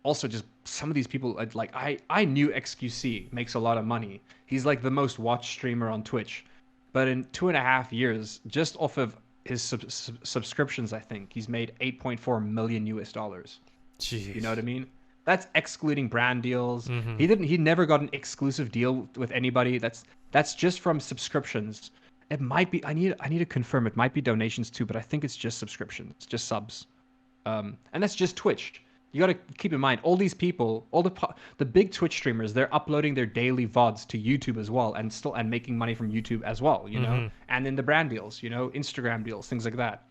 also just some of these people, like I knew XQC makes a lot of money. He's like the most watched streamer on Twitch. But in 2.5 years, just off of his subscriptions, I think he's made $8.4 million US. Jeez. You know what I mean? That's excluding brand deals. He never got an exclusive deal with anybody. That's just from subscriptions. It might be, I need to confirm, it might be donations too, but I think it's just subscriptions, just subs. And that's just Twitch. You got to keep in mind, all these people, all the big Twitch streamers, they're uploading their daily VODs to YouTube as well, and making money from YouTube as well, you know? And then the brand deals, you know, Instagram deals, things like that.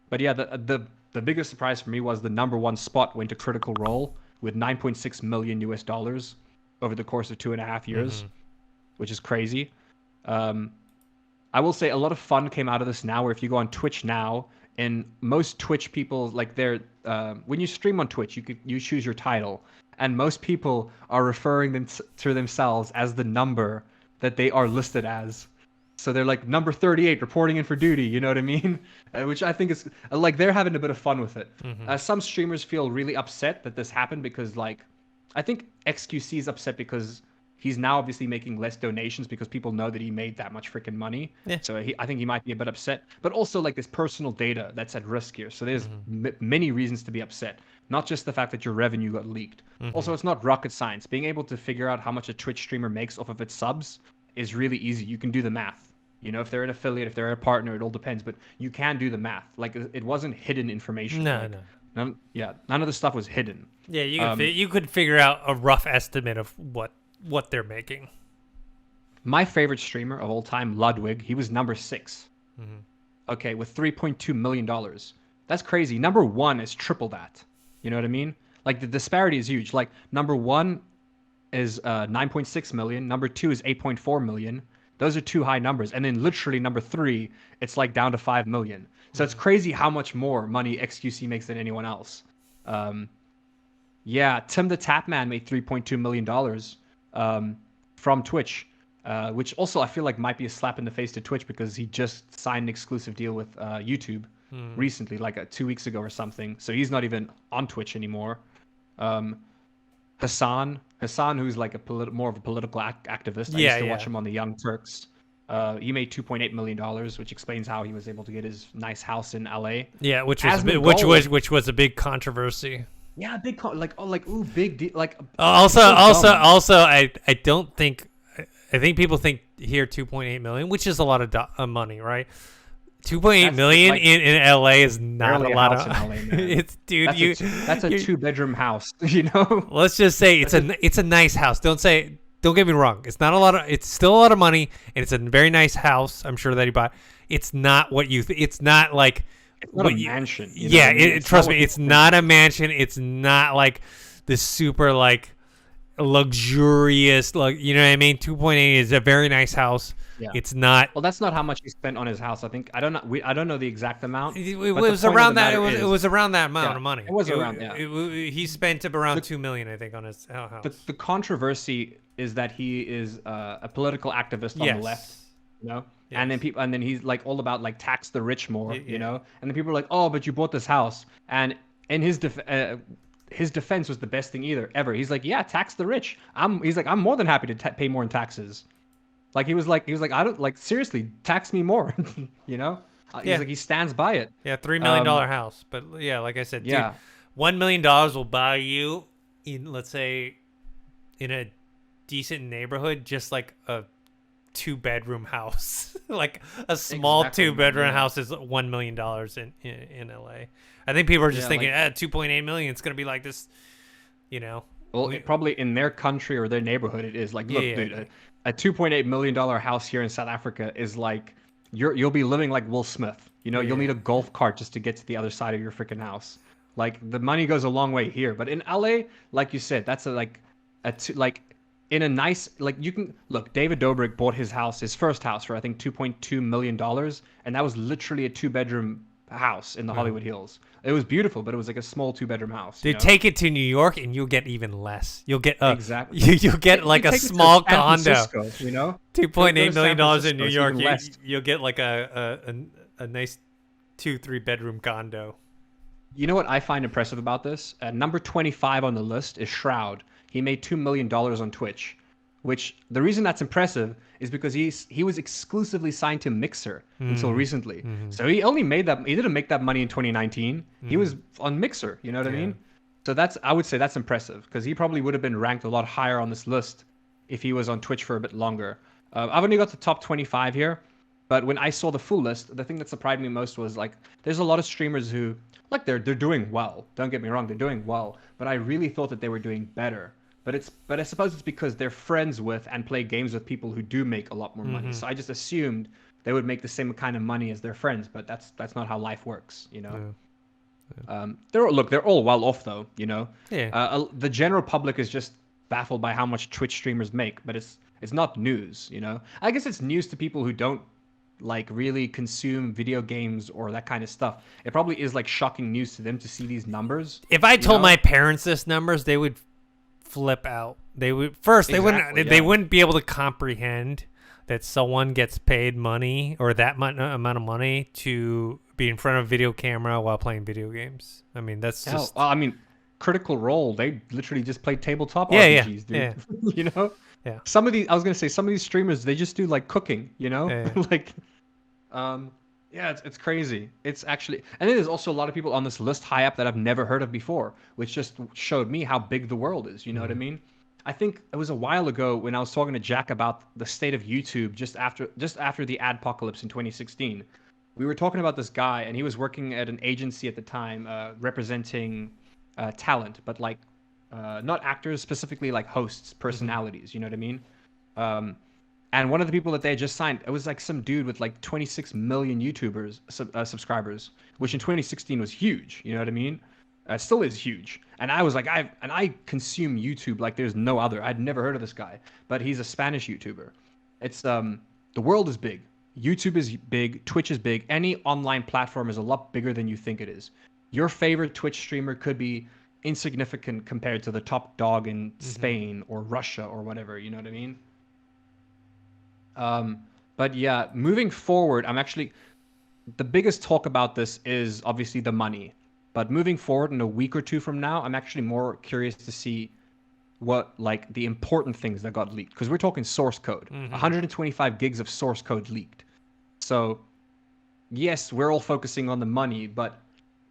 But yeah, the biggest surprise for me was the #1 spot went to Critical Role with $9.6 million US over the course of 2.5 years, which is crazy. I will say a lot of fun came out of this now, where if you go on Twitch now, and most Twitch people, like when you stream on Twitch, you choose your title, and most people are referring to themselves as the number that they are listed as. So they're like number 38 reporting in for duty, you know what I mean? Which I think is like they're having a bit of fun with it. Some streamers feel really upset that this happened because, like, I think XQC is upset because he's now obviously making less donations because people know that he made that much freaking money. Yeah. So I think he might be a bit upset. But also, like, this personal data that's at risk here. So there's many reasons to be upset. Not just the fact that your revenue got leaked. Also, it's not rocket science. Being able to figure out how much a Twitch streamer makes off of its subs is really easy. You can do the math. You know, if they're an affiliate, if they're a partner, it all depends. But you can do the math. Like, it wasn't hidden information. No. None of the stuff was hidden. Yeah, you could figure out a rough estimate of what they're making. My favorite streamer of all time, Ludwig, he was number 6. Okay, with $3.2 million. That's crazy. #1 is triple that. You know what I mean? Like, the disparity is huge. Like, #1 is 9.6 million. #2 is 8.4 million. Those are two high numbers. And then literally #3, it's like down to 5 million. So it's crazy how much more money XQC makes than anyone else. Yeah, Tim the Tapman made $3.2 million from Twitch, which also I feel like might be a slap in the face to Twitch because he just signed an exclusive deal with YouTube recently, like 2 weeks ago or something. So he's not even on Twitch anymore. Hassan, who's like more of a political activist. I used to watch him on the Young Turks. He made $2.8 million, which explains how he was able to get his nice house in LA. Yeah, which was a big controversy. Yeah, big big deal. Like also, I don't think, I think people think here 2.8 million, which is a lot of money, right? 2.8 million in LA is not a lot of. LA, it's that's a 2-bedroom house, you know. Let's just say it's a nice house. Don't get me wrong. It's not a lot of. It's still a lot of money, and it's a very nice house. I'm sure that he bought. It's not what you. It's not like. It's not a mansion. Trust me. It's not a mansion. It's not like the super like luxurious. Like, you know what I mean. 2.8 is a very nice house. Yeah. It's not. Well, that's not how much he spent on his house. I think I don't know the exact amount. It was around that. It was around that amount of money. It was around. Yeah. He spent around $2 million, I think, on his house. The controversy is that he is a political activist on the left. You know. Yes. And then he's like all about like tax the rich more, you know. And then people are like, oh, but you bought this house. And in his defense was the best thing ever. He's like, yeah, tax the rich. I'm more than happy to pay more in taxes. Like he was like, I don't like, seriously, tax me more, you know? He's like, he stands by it. Yeah, $3 million house. But yeah, like I said, dude, $1 million will buy you let's say in a decent neighborhood, just like a 2-bedroom house. Like a small 2-bedroom house is $1 million in LA. I think people are just thinking, 2.8 million, it's going to be like this, you know. Well, probably in their country or their neighborhood, it is like, look, dude, a $2.8 million house here in South Africa is like, you'll be living like Will Smith. You know, you'll need a golf cart just to get to the other side of your freaking house. Like, the money goes a long way here. But in LA, like you said, that's in a nice, like, you can look, David Dobrik bought his first house for I think $2.2 million, and that was literally a 2-bedroom house in the Hollywood Hills. It was beautiful, but it was like a small 2-bedroom house. Dude, take it to New York and you'll get even less. You'll get exactly. You'll get like a small condo. $2.8 million in New York. You'll get like a nice 2-3 bedroom condo. You know what I find impressive about this? Number 25 on the list is Shroud. He made $2 million on Twitch, which the reason that's impressive is because he was exclusively signed to Mixer until recently. So he only made that. He didn't make that money in 2019. He was on Mixer. You know what I mean? So I would say that's impressive because he probably would have been ranked a lot higher on this list if he was on Twitch for a bit longer. I've only got the top 25 here, but when I saw the full list, the thing that surprised me most was like there's a lot of streamers who like they're doing well. Don't get me wrong, they're doing well, but I really thought that they were doing better. But I suppose it's because they're friends with and play games with people who do make a lot more money. So I just assumed they would make the same kind of money as their friends, but that's not how life works, you know. They're all well off though, you know. The general public is just baffled by how much Twitch streamers make, but it's not news, you know. I guess it's news to people who don't like really consume video games or that kind of stuff. It probably is like shocking news to them to see these numbers. If I told my parents this numbers, they would flip out. They would they wouldn't be able to comprehend that someone gets paid money or that amount of money to be in front of a video camera while playing video games. I mean, that's just I mean, Critical Role, they literally just play tabletop RPGs, dude. You know? Yeah. Some of these streamers, they just do like cooking, you know? Like it's crazy. It's actually, and there's also a lot of people on this list high up that I've never heard of before, which just showed me how big the world is. You know what I mean? I think it was a while ago when I was talking to Jack about the state of YouTube just after the adpocalypse in 2016. We were talking about this guy, and he was working at an agency at the time, representing talent, but like not actors, specifically like hosts, personalities. You know what I mean? And one of the people that they had just signed, it was like some dude with like 26 million YouTubers subscribers, which in 2016 was huge. You know what I mean? Still is huge. And I was like, I consume YouTube like there's no other. I'd never heard of this guy, but he's a Spanish YouTuber. It's the world is big. YouTube is big. Twitch is big. Any online platform is a lot bigger than you think it is. Your favorite Twitch streamer could be insignificant compared to the top dog in Spain or Russia or whatever. You know what I mean? But yeah, moving forward, the biggest talk about this is obviously the money. But moving forward in a week or two from now, I'm actually more curious to see what like the important things that got leaked, because we're talking source code. 125 gigs of source code leaked. So yes, we're all focusing on the money, but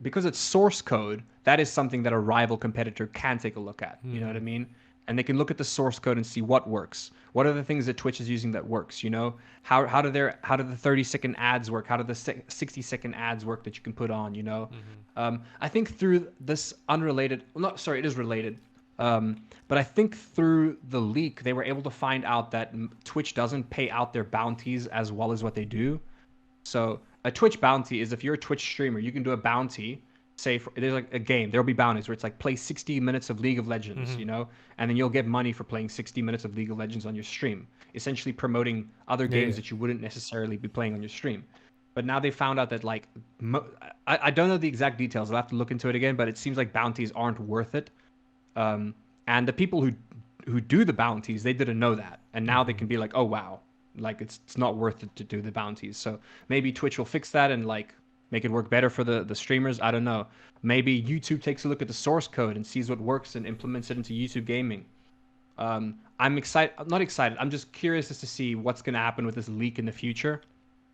because it's source code, that is something that a rival competitor can take a look at. You know what I mean? And they can look at the source code and see what works. What are the things that Twitch is using that works? You know, how do the 30-second ads work? How do the 60-second ads work that you can put on? You know, I think through this unrelated, it is related. But I think through the leak, they were able to find out that Twitch doesn't pay out their bounties as well as what they do. So a Twitch bounty is if you're a Twitch streamer, you can do a bounty. Say there's like a game, there'll be bounties where it's like play 60 minutes of League of Legends, you know, and then you'll get money for playing 60 minutes of League of Legends on your stream, essentially promoting other games that you wouldn't necessarily be playing on your stream. But now they found out that like I don't know the exact details. I'll have to look into it again, but it seems like bounties aren't worth it. And the people who do the bounties, they didn't know that, and now they can be like, oh wow, like it's not worth it to do the bounties. So maybe Twitch will fix that and like make it work better for the streamers. I don't know. Maybe YouTube takes a look at the source code and sees what works and implements it into YouTube gaming. I'm excited. I'm not excited. I'm just curious as to see what's going to happen with this leak in the future.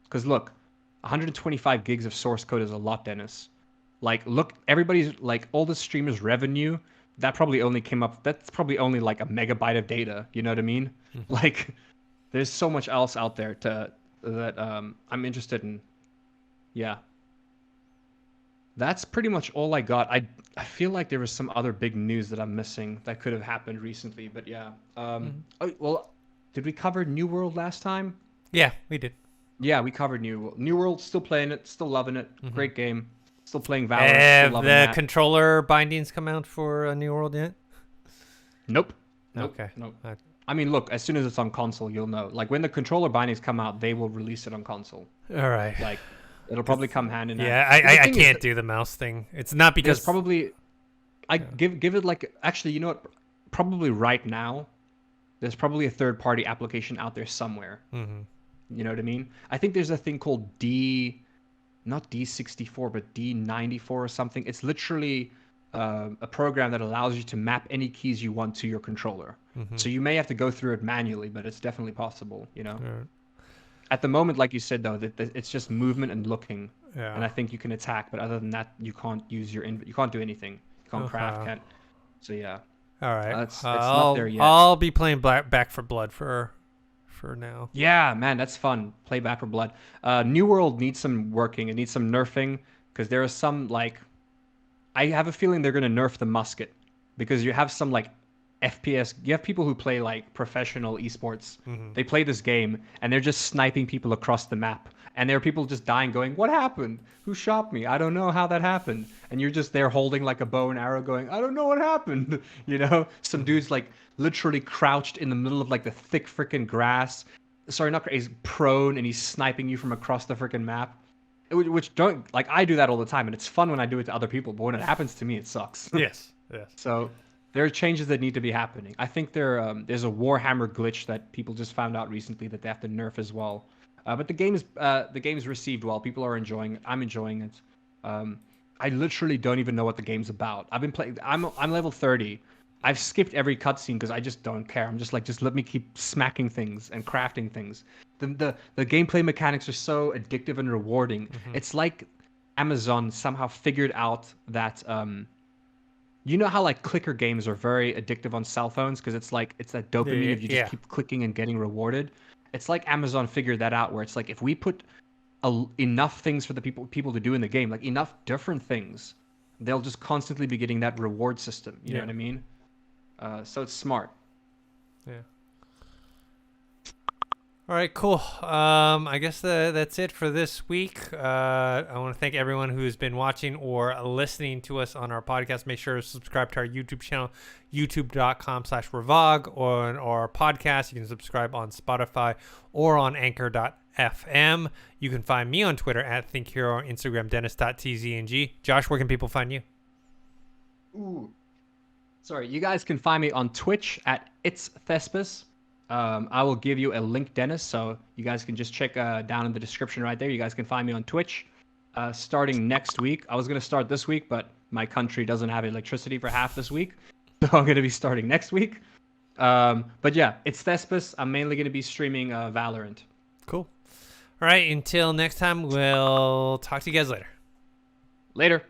Because look, 125 gigs of source code is a lot, Dennis. Like, look, everybody's like all the streamers' revenue. That's probably only like a megabyte of data. You know what I mean? Like, there's so much else out there that I'm interested in. Yeah. That's pretty much all I got. I feel like there was some other big news that I'm missing that could have happened recently, but yeah. Oh, well, did we cover New World last time? Yeah, we did. Yeah, we covered New World. New World, still playing it, still loving it. Great game. Still playing Valorant. Still loving the controller bindings come out for New World yet? Nope. Okay. Nope. I mean, look, as soon as it's on console, you'll know. Like when the controller bindings come out, they will release it on console. All right. Like It'll probably come hand in hand. Yeah, I can't do the mouse thing. It's not because probably give it like actually, you know what? Probably right now, there's probably a third-party application out there somewhere. Mm-hmm. You know what I mean? I think there's a thing called not D64, but D94 or something. It's literally a program that allows you to map any keys you want to your controller. Mm-hmm. So you may have to go through it manually, but it's definitely possible, you know? Right. At the moment, like you said, though, that it's just movement and looking. Yeah. And I think you can attack, but other than that, you can't use you can't do anything. You can't craft, can't. So yeah. All right. It's not there yet. I'll be playing Back for Blood for now. Yeah, man, that's fun. Play Back for Blood. New World needs some working. It needs some nerfing because there are some like. I have a feeling they're gonna nerf the musket because you have some like FPS. You have people who play like professional esports. Mm-hmm. They play this game and they're just sniping people across the map. And there are people just dying, going, "What happened? Who shot me? I don't know how that happened." And you're just there holding like a bow and arrow, going, "I don't know what happened." You know, some dude's like literally crouched in the middle of like the thick freaking grass. Sorry, not he's prone and he's sniping you from across the freaking map. Which don't like I do that all the time, and it's fun when I do it to other people. But when it happens to me, it sucks. Yes. So there are changes that need to be happening. I think there's a Warhammer glitch that people just found out recently that they have to nerf as well. But the game is received well. People are enjoying it. I'm enjoying it. I literally don't even know what the game's about. I've been playing. I'm level 30. I've skipped every cutscene because I just don't care. I'm just like, just let me keep smacking things and crafting things. The gameplay mechanics are so addictive and rewarding. Mm-hmm. It's like Amazon somehow figured out that you know how like clicker games are very addictive on cell phones because it's that dopamine of you just keep clicking and getting rewarded. It's like Amazon figured that out where it's like if we put enough things for the people to do in the game, like enough different things, they'll just constantly be getting that reward system. You know what I mean? So it's smart. Yeah. All right, cool. I guess that's it for this week. I want to thank everyone who's been watching or listening to us on our podcast. Make sure to subscribe to our YouTube channel, youtube.com/Revog, or on our podcast. You can subscribe on Spotify or on anchor.fm. You can find me on Twitter at ThinkHero, on Instagram, Dennis.tzng. Josh, where can people find you? Ooh. Sorry, you guys can find me on Twitch at It's Thespis. I will give you a link, Dennis, so you guys can just check down in the description right there. You guys can find me on Twitch starting next week. I was going to start this week, but my country doesn't have electricity for half this week, so I'm going to be starting next week. But yeah, It's Thespis. I'm mainly going to be streaming Valorant. Cool. All right, until next time, we'll talk to you guys later. Later.